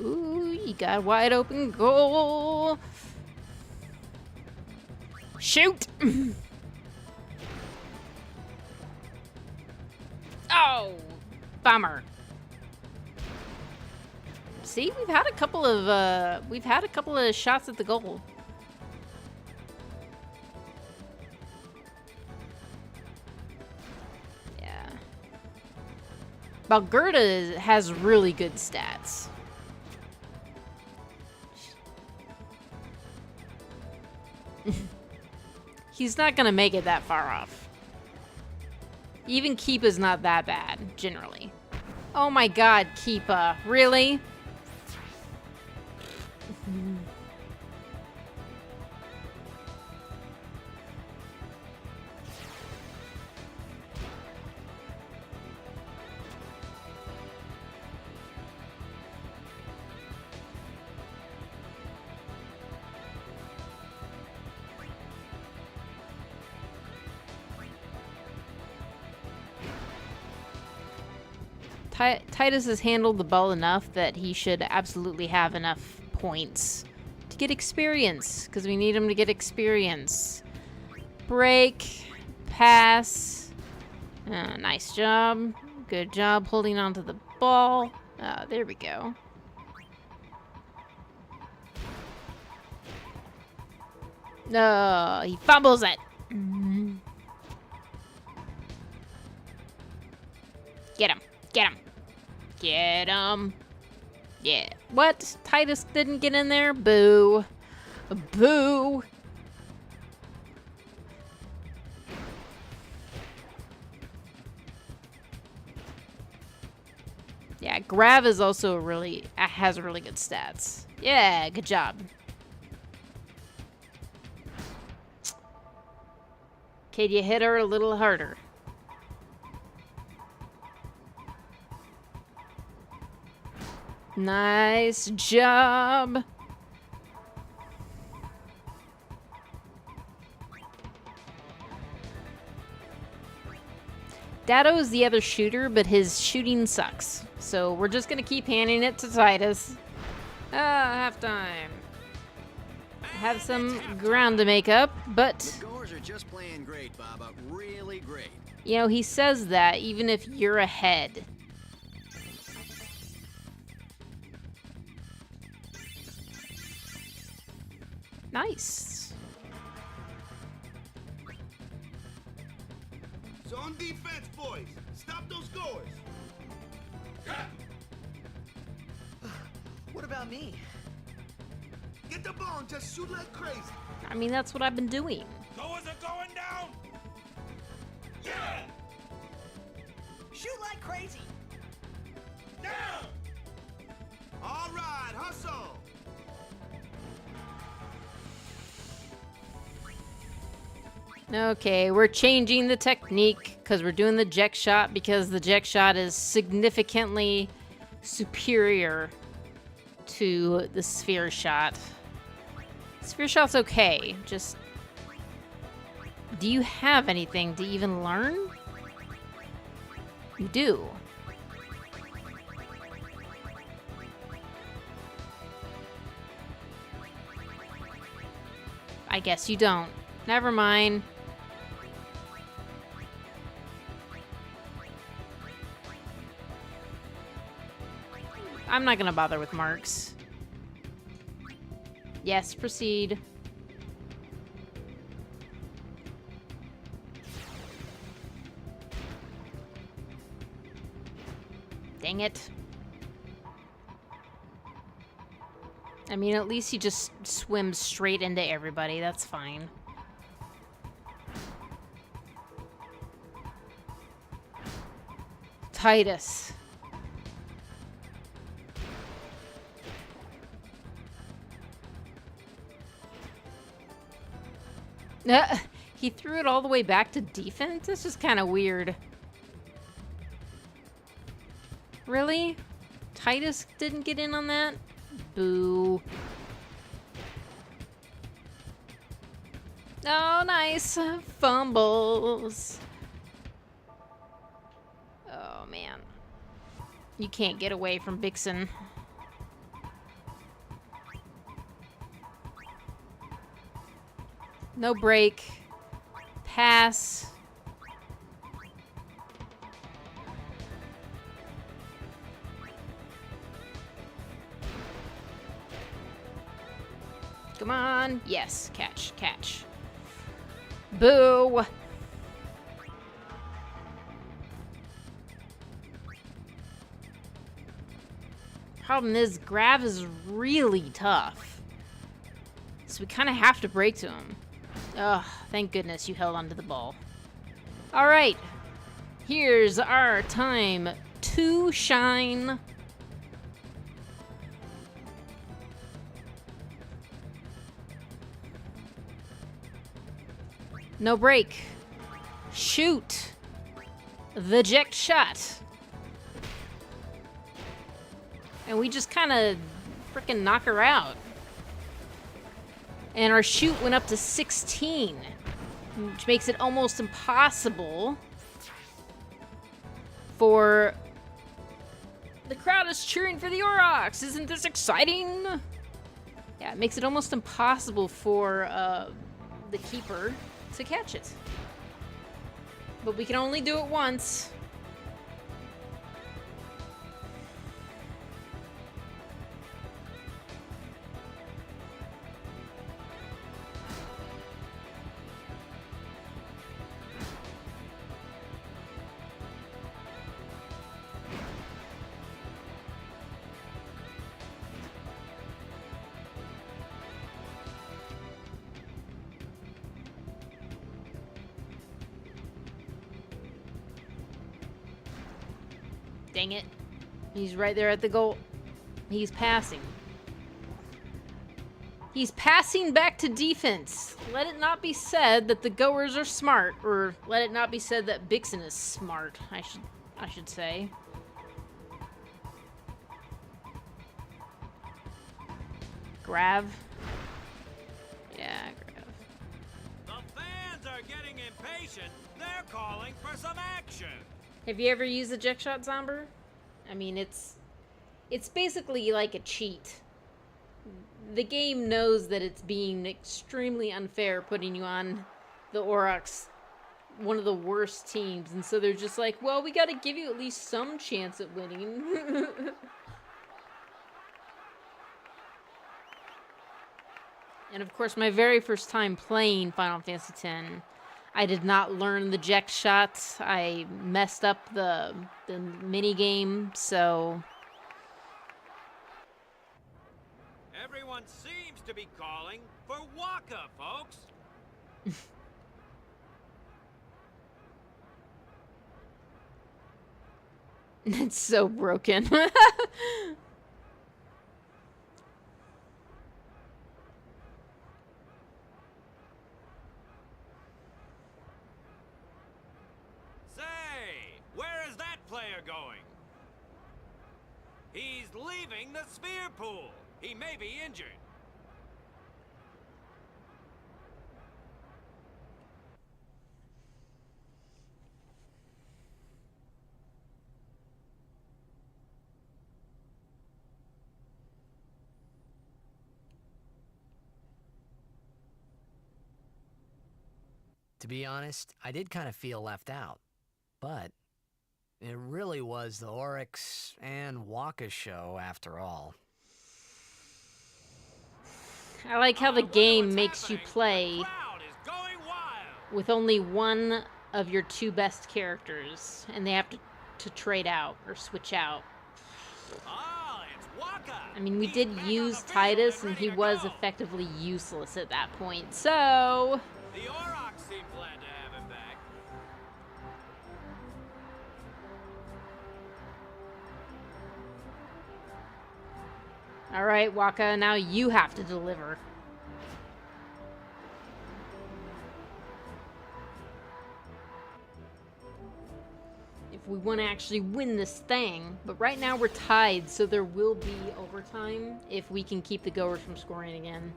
Ooh, you got a wide open goal. Shoot! Oh, bummer. See, we've had a couple of shots at the goal. Yeah. Balgerda has really good stats. He's not gonna make it that far off. Even Keepa's not that bad, generally. Oh my god, Keepa. Really? Tidus has handled the ball enough that he should absolutely have enough points to get experience, because we need him to get experience. Break, pass. Nice job. Good job holding onto the ball. There we go. No, he fumbles it. Get him. Get him. Get him. Yeah. What? Tidus didn't get in there? Boo. Boo. Yeah, Grav is also has really good stats. Yeah, good job. Could you hit her a little harder? Nice job. Datto is the other shooter, but his shooting sucks. So we're just gonna keep handing it to Tidus. Halftime. Have some ground to make up, but The goers are just playing great, Baba. Really great. you know, he says that even if you're ahead. Nice. Zone defense, boys. Stop those goers. What about me? Get the ball and just shoot like crazy. I mean, that's what I've been doing. Goers are going down! Yeah! Shoot like crazy! Down! All right, hustle. Okay, we're changing the technique because we're doing the Jek shot because the Jek shot is significantly superior to the sphere shot. Sphere shot's okay, just... Do you have anything to even learn? You do. I guess you don't. Never mind. I'm not gonna bother with marks. Yes, proceed. Dang it. I mean, at least he just swims straight into everybody. That's fine. Tidus. He threw it all the way back to defense? This is kind of weird. Really? Tidus didn't get in on that? Boo. Oh, nice. Fumbles. Oh, man. You can't get away from Vixen. No break. Pass. Come on. Yes. Catch. Catch. Boo. Problem is, Grav is really tough. So we kind of have to break to him. Ugh, thank goodness you held onto the ball. Alright. Here's our time to shine. No break. Shoot. The eject shot. And we just kind of freaking knock her out. And our shoot went up to 16, which makes it almost impossible for... The crowd is cheering for the Aurochs. Isn't this exciting? Yeah, it makes it almost impossible for the keeper to catch it. But we can only do it once. Dang it. He's right there at the goal. He's passing. He's passing back to defense. Let it not be said that the goers are smart, or let it not be said that Vixen is smart, I should say. Grav. Yeah, Grav. The fans are getting impatient. They're calling for some action. Have you ever used eject shot, Zomber? I mean, it's basically like a cheat. The game knows that it's being extremely unfair putting you on the Aurochs, one of the worst teams, and so they're just like, well, we gotta give you at least some chance at winning. And of course, my very first time playing Final Fantasy X, I did not learn the eject shots. I messed up the mini game, so Everyone seems to be calling for Wakka, folks. it's so broken. Player going. He's leaving the sphere pool. He may be injured. To be honest, I did kind of feel left out, but it really was the Oryx and Wakka show after all. I like how the game makes you play with only one of your two best characters, and they have to trade out or switch out. Ah, it's I mean, we did use Tidus, and he was effectively useless at that point, so... The Aurochs seem glad to have him back. Alright, Wakka, now you have to deliver. If we want to actually win this thing. But right now we're tied, so there will be overtime if we can keep the goers from scoring again.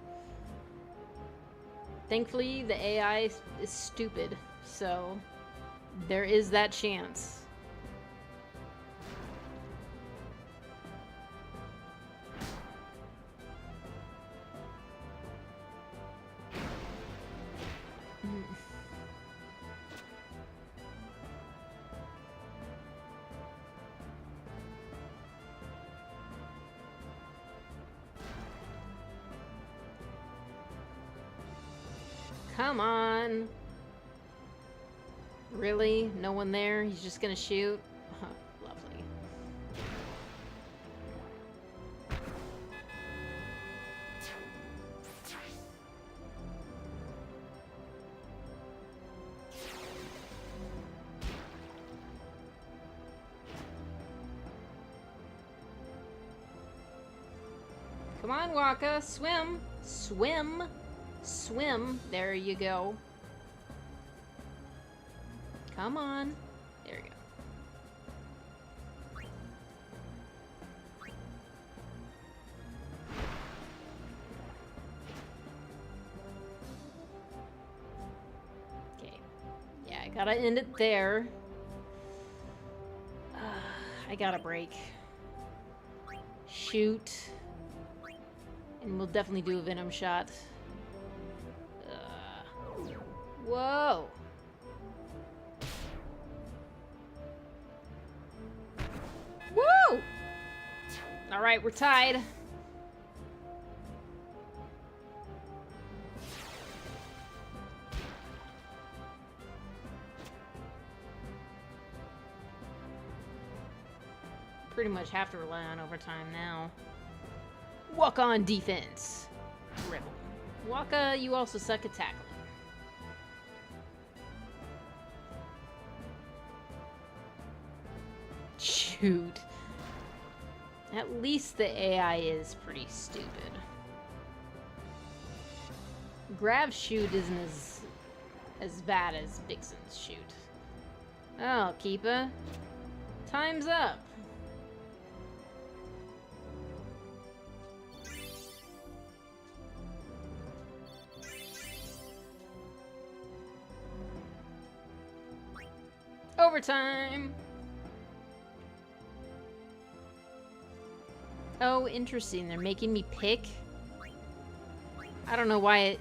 Thankfully, the AI is stupid, so there is that chance. Come on. Really? No one there? He's just gonna shoot? Huh, lovely. Come on, Wakka. Swim. Swim. Swim. There you go. Come on. There you go. Okay. Yeah, I gotta end it there. I gotta break. Shoot. And we'll definitely do a venom shot. Whoa. Woo! All right, we're tied. Pretty much have to rely on overtime now. Walk on defense. Rebel. Wakka, you also suck at tackling. Shoot. At least the AI is pretty stupid. Grav's shoot isn't as bad as Vixen's shoot. Oh, Keepa. Time's up. Overtime. Oh, interesting. They're making me pick. I don't know why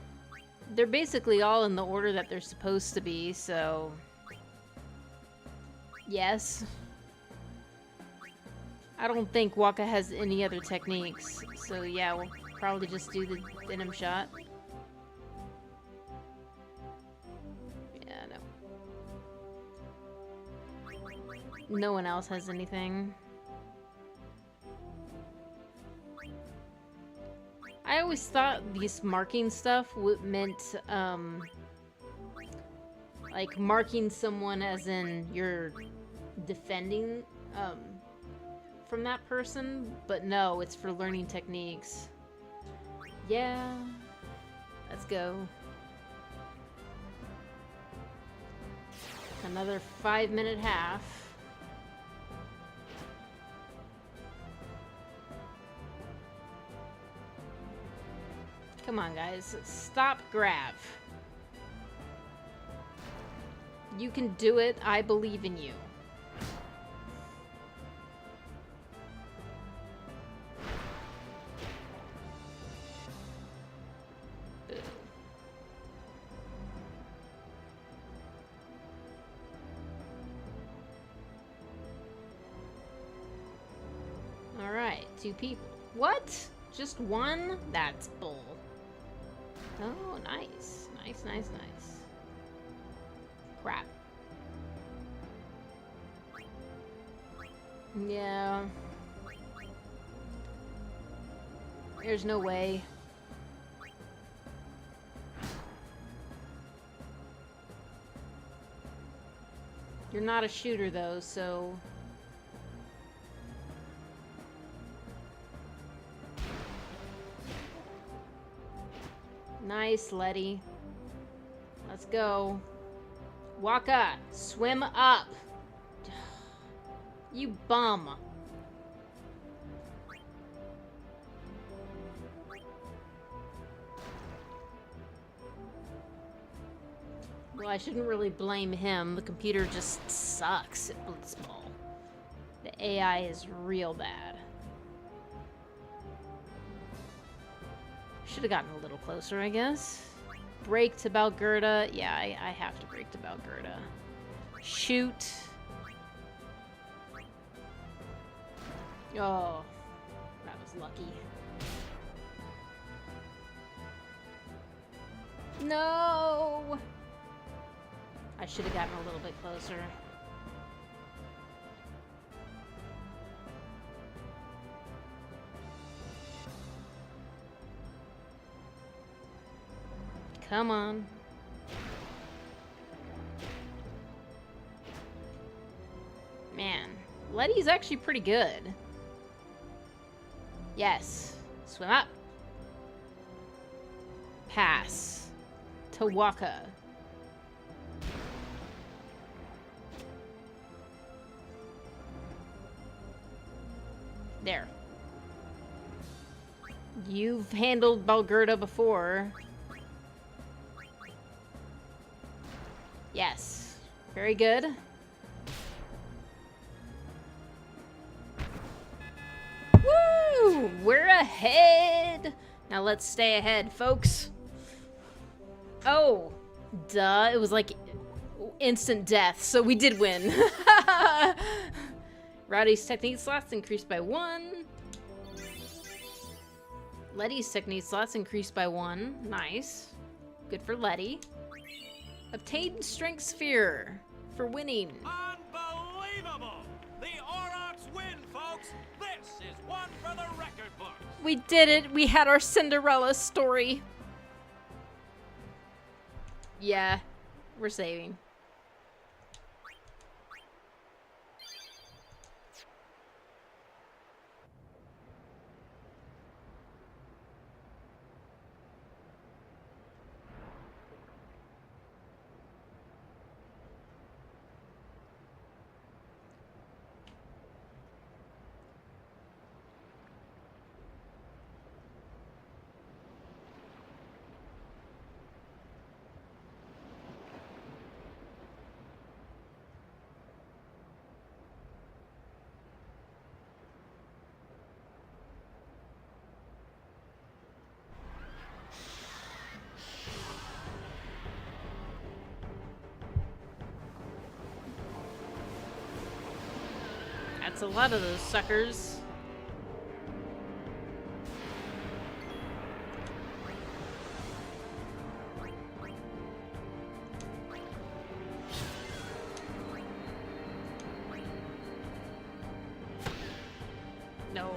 they're basically all in the order that they're supposed to be, so... Yes. I don't think Wakka has any other techniques, so yeah, we'll probably just do the venom shot. Yeah, no. No one else has anything. I always thought these marking stuff meant, like marking someone as in you're defending, from that person, but no, it's for learning techniques. Yeah, let's go. Another 5-minute half. Come on, guys. Stop Grav. You can do it. I believe in you. Alright, 2 people. What? Just one? That's bull. Oh, nice. Nice, nice, nice. Crap. Yeah. There's no way. You're not a shooter, though, so... Nice, Letty. Let's go. Wakka, swim up. You bum. Well, I shouldn't really blame him. The computer just sucks at Blitzball. The AI is real bad. Should have gotten a little closer, I guess. Break to Balgerda. Yeah, I have to break to Balgerda. Shoot. Oh, that was lucky. No! I should have gotten a little bit closer. Come on. Man, Letty's actually pretty good. Yes. Swim up. Pass. To Wakka. There. You've handled Balgerda before. Yes. Very good. Woo! We're ahead! Now let's stay ahead, folks. Oh, duh. It was like instant death, so we did win. Rowdy's technique slots increased by 1. Letty's technique slots increased by 1. Nice. Good for Letty. Obtained Strength Sphere for winning. Unbelievable! The Aurochs win, folks! This is one for the record books! We did it! We had our Cinderella story. Yeah, we're saving. That's a lot of those suckers. No.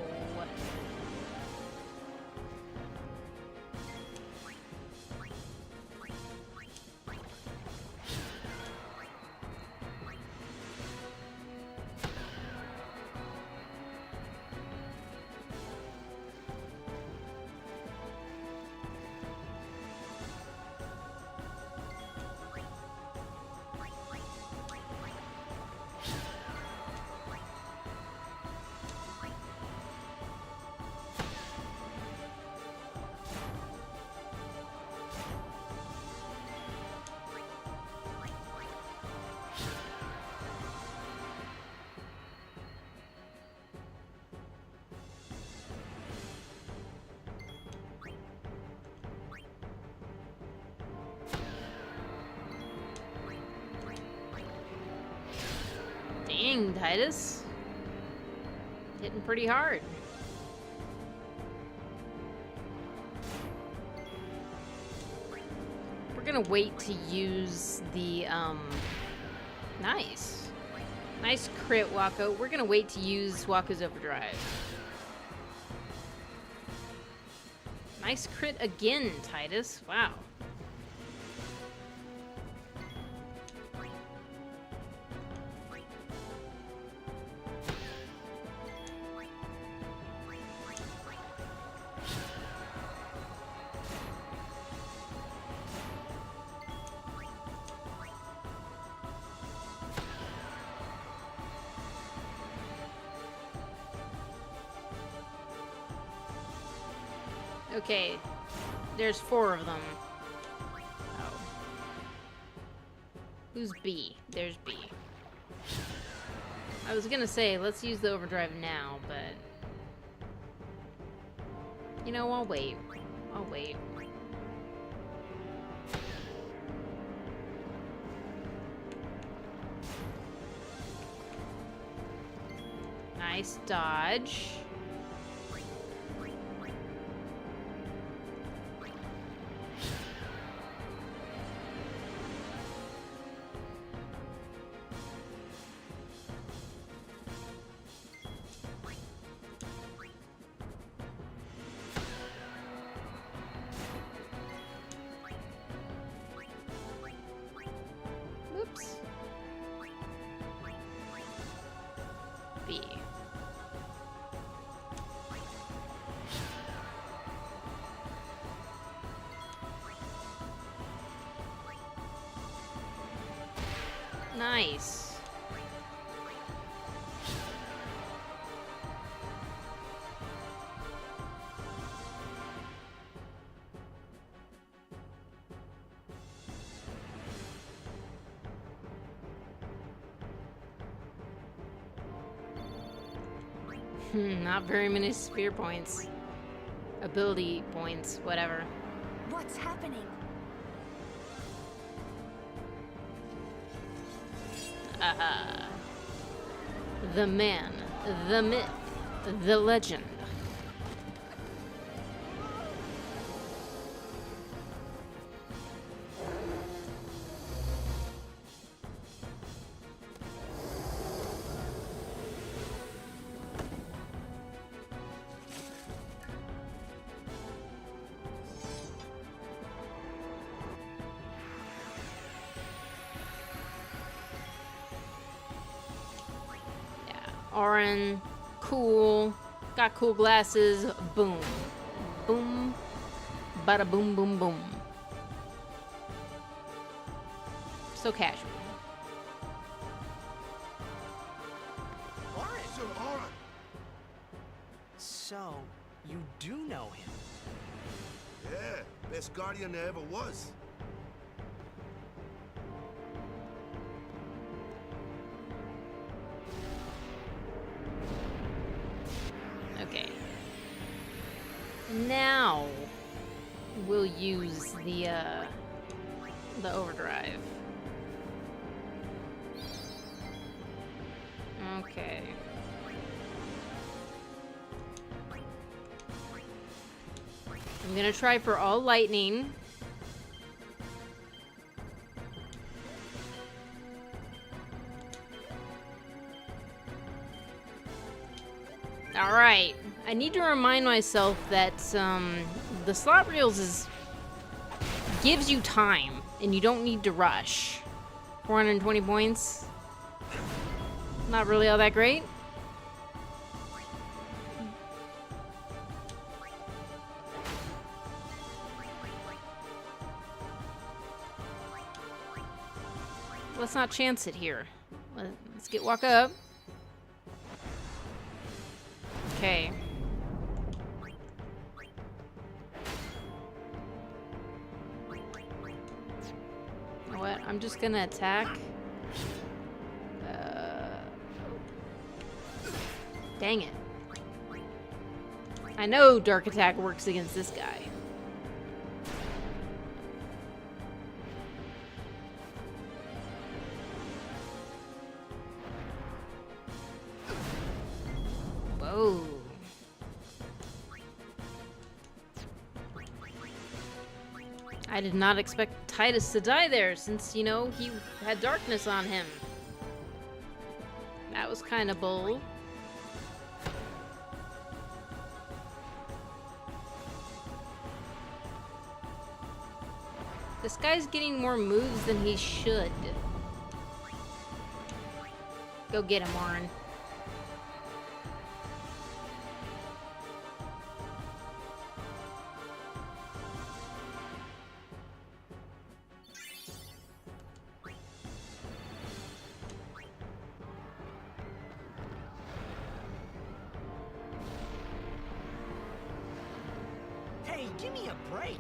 Dang, Tidus. Hitting pretty hard. We're gonna wait to use the, nice. Nice crit, Wakka. We're gonna wait to use Wakka's Overdrive. Nice crit again, Tidus. Wow. Okay, there's 4 of them. Oh. Who's B? There's B. I was gonna say, let's use the overdrive now, but... You know, I'll wait. I'll wait. Nice dodge. Whoops. B. Nice. Not very many spear points. Ability points, whatever. What's happening? The man, the myth, the legend. Orin, cool, got cool glasses, boom. Boom, bada boom boom boom. So casual. So, you do know him? Yeah, best guardian there ever was. Okay. Now we'll use the overdrive. Okay. I'm gonna try for all lightning. Alright, I need to remind myself that the slot reels gives you time, and you don't need to rush. 420 points. Not really all that great. Let's not chance it here. Let's get Wakka up. Okay. You know what? I'm just gonna attack. Dang it. I know Dark Attack works against this guy. Whoa. I did not expect Tidus to die there since, you know, he had darkness on him. That was kind of bold. This guy's getting more moves than he should. Go get him, Warren. Hey, give me a break.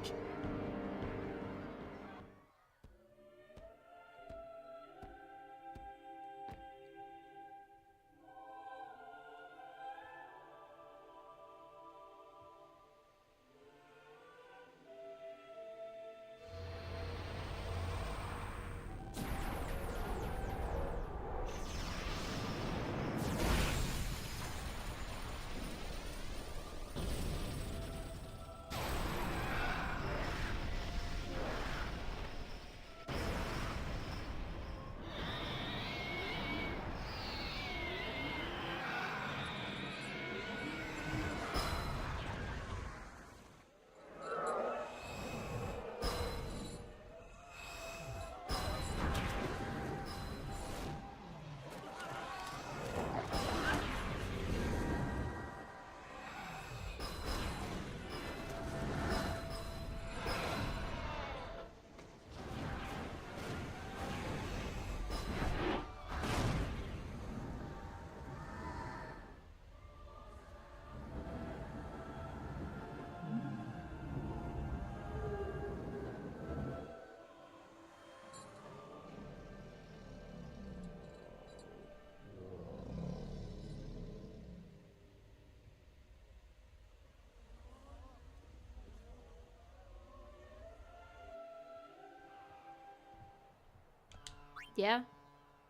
Yeah,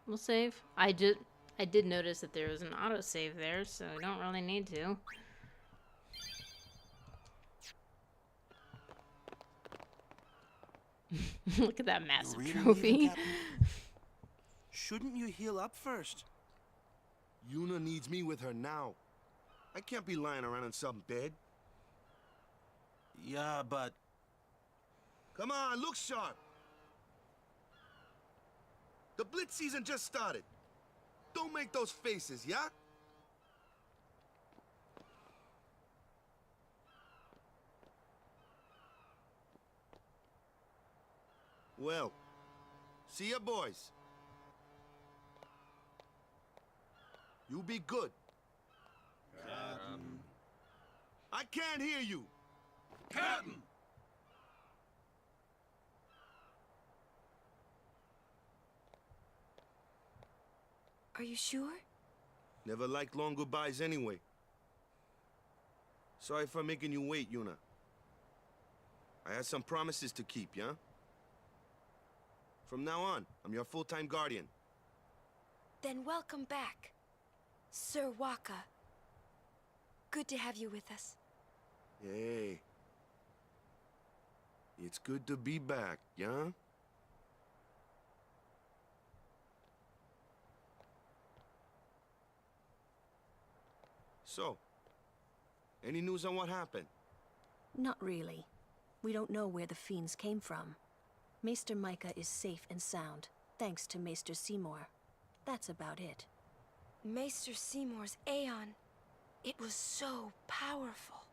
we'll save. I did notice that there was an autosave there, so I don't really need to. Look at that massive trophy. Shouldn't you heal up first? Yuna needs me with her now. I can't be lying around in some bed. Yeah, but... Come on, look sharp. The Blitz season just started. Don't make those faces, yeah? Well, see ya, boys. You be good. I can't hear you. Captain! Are you sure? Never liked long goodbyes anyway. Sorry for making you wait, Yuna. I had some promises to keep, yeah? From now on, I'm your full-time guardian. Then welcome back, Sir Wakka. Good to have you with us. Hey. It's good to be back, yeah? So, any news on what happened? Not really. We don't know where the fiends came from. Maester Micah is safe and sound, thanks to Maester Seymour. That's about it. Maester Seymour's Aeon. It was so powerful.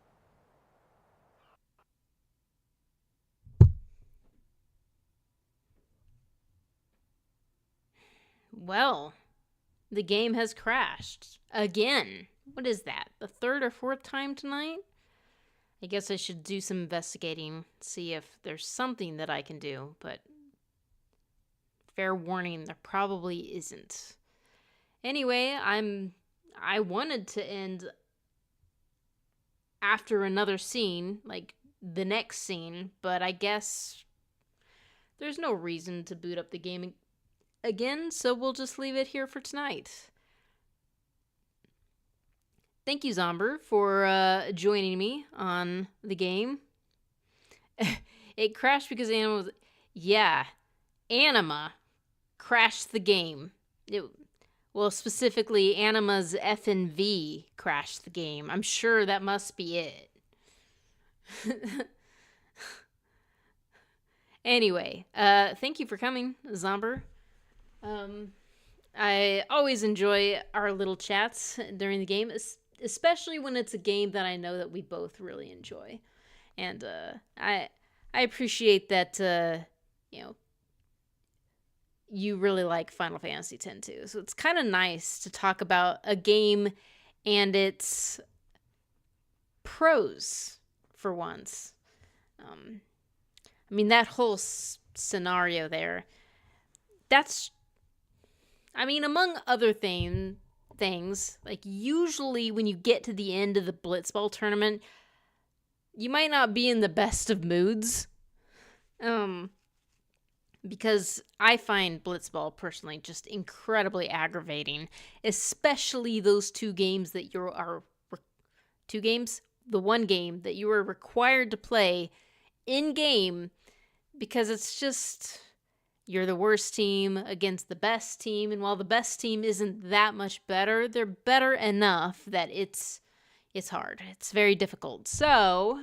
Well, the game has crashed. Again. What is that? The third or fourth time tonight? I guess I should do some investigating, see if there's something that I can do, but fair warning, there probably isn't. Anyway, I wanted to end after another scene, like the next scene, but I guess there's no reason to boot up the game again, so we'll just leave it here for tonight. Thank you, Zomber, for joining me on the game. It crashed because Anima was... Yeah, Anima crashed the game. Well, specifically, Anima's FNV crashed the game. I'm sure that must be it. Anyway, thank you for coming, Zomber. I always enjoy our little chats during the game, especially when it's a game that I know that we both really enjoy. And I appreciate that, you really like Final Fantasy X too. So it's kind of nice to talk about a game and its pros for once. I mean, that whole scenario there, among other things, like usually when you get to the end of the Blitzball tournament, you might not be in the best of moods. Because I find Blitzball personally just incredibly aggravating, especially those two games that the one game that you are required to play in game, because it's just, you're the worst team against the best team, and while the best team isn't that much better, they're better enough that it's hard. It's very difficult. So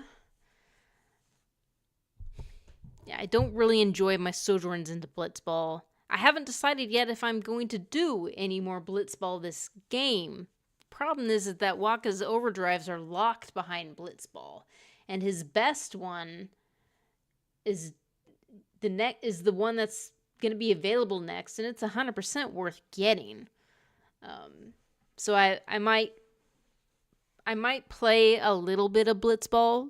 yeah, I don't really enjoy my sojourns into Blitzball. I haven't decided yet if I'm going to do any more Blitzball this game. Problem is that Wakka's overdrives are locked behind Blitzball, and his best one is the one that's going to be available next, and it's 100% worth getting. So I might play a little bit of Blitzball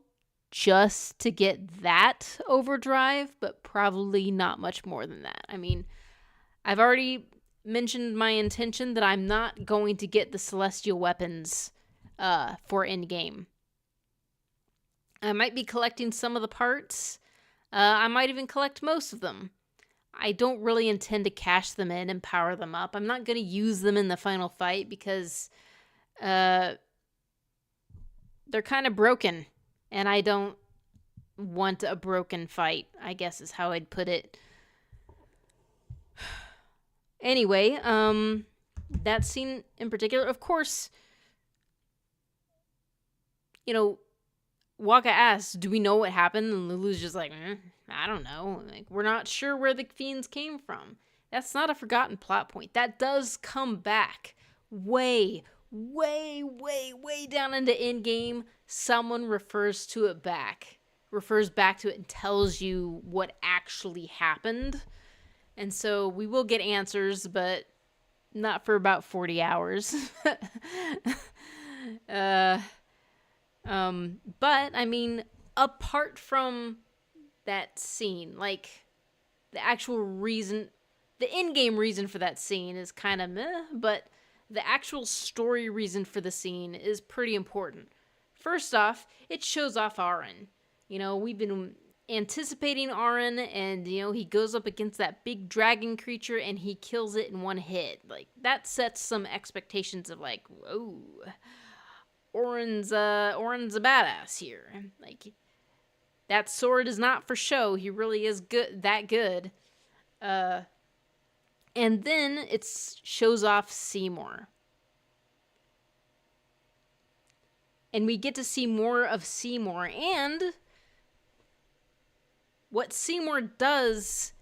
just to get that overdrive, but probably not much more than that. I mean, I've already mentioned my intention that I'm not going to get the celestial weapons for endgame. I might be collecting some of the parts. I might even collect most of them. I don't really intend to cash them in and power them up. I'm not going to use them in the final fight because they're kind of broken. And I don't want a broken fight, I guess is how I'd put it. Anyway, that scene in particular, of course, Wakka asks, do we know what happened? And Lulu's just like, I don't know. Like, we're not sure where the fiends came from. That's not a forgotten plot point. That does come back way down into endgame. Someone refers back to it and tells you what actually happened. And so we will get answers, but not for about 40 hours. But I mean, apart from that scene, like the actual reason, the in-game reason for that scene is kind of meh, but the actual story reason for the scene is pretty important. First off, it shows off Aren. We've been anticipating Aren, and, he goes up against that big dragon creature, and he kills it in one hit. Like, that sets some expectations of, like, whoa, Oren's a badass here. Like, that sword is not for show. He really is that good. And then it shows off Seymour. And we get to see more of Seymour. And what Seymour does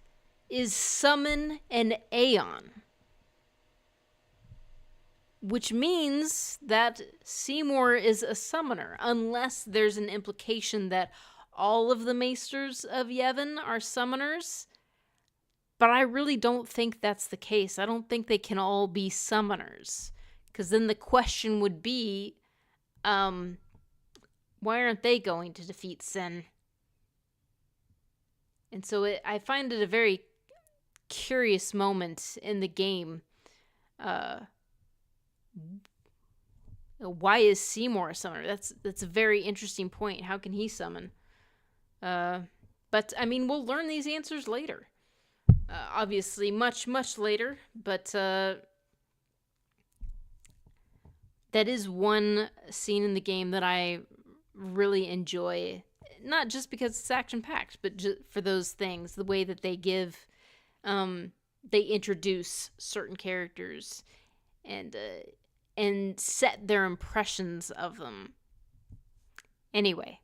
is summon an Aeon. Which means that Seymour is a summoner. Unless there's an implication that all of the Maesters of Yevon are summoners. But I really don't think that's the case. I don't think they can all be summoners. Because then the question would be, why aren't they going to defeat Sin? And so I find it a very curious moment in the game. Why is Seymour a summoner? That's a very interesting point. How can he summon? But, I mean, we'll learn these answers later. Obviously, much later, but that is one scene in the game that I really enjoy. Not just because it's action-packed, but just for those things, the way that they they introduce certain characters and set their impressions of them. Anyway,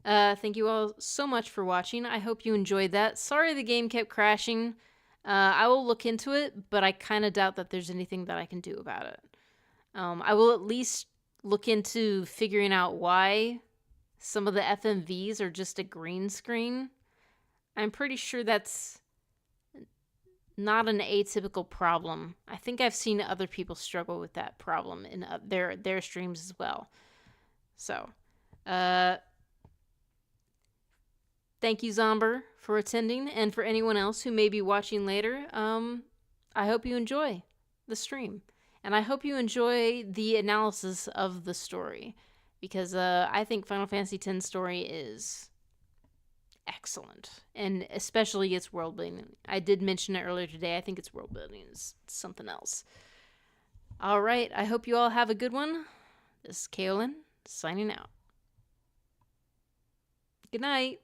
Thank you all so much for watching. I hope you enjoyed that. Sorry the game kept crashing. I will look into it, but I kind of doubt that there's anything that I can do about it. I will at least look into figuring out why some of the FMVs are just a green screen. I'm pretty sure that's not an atypical problem. I think I've seen other people struggle with that problem in their streams as well. So, thank you, Zomber, for attending, and for anyone else who may be watching later. I hope you enjoy the stream, and I hope you enjoy the analysis of the story, because I think Final Fantasy X story is excellent, and especially its world building. I did mention it earlier today. I think its world building is something else. All right, I hope you all have a good one. This is Kaolin, signing out. Good night.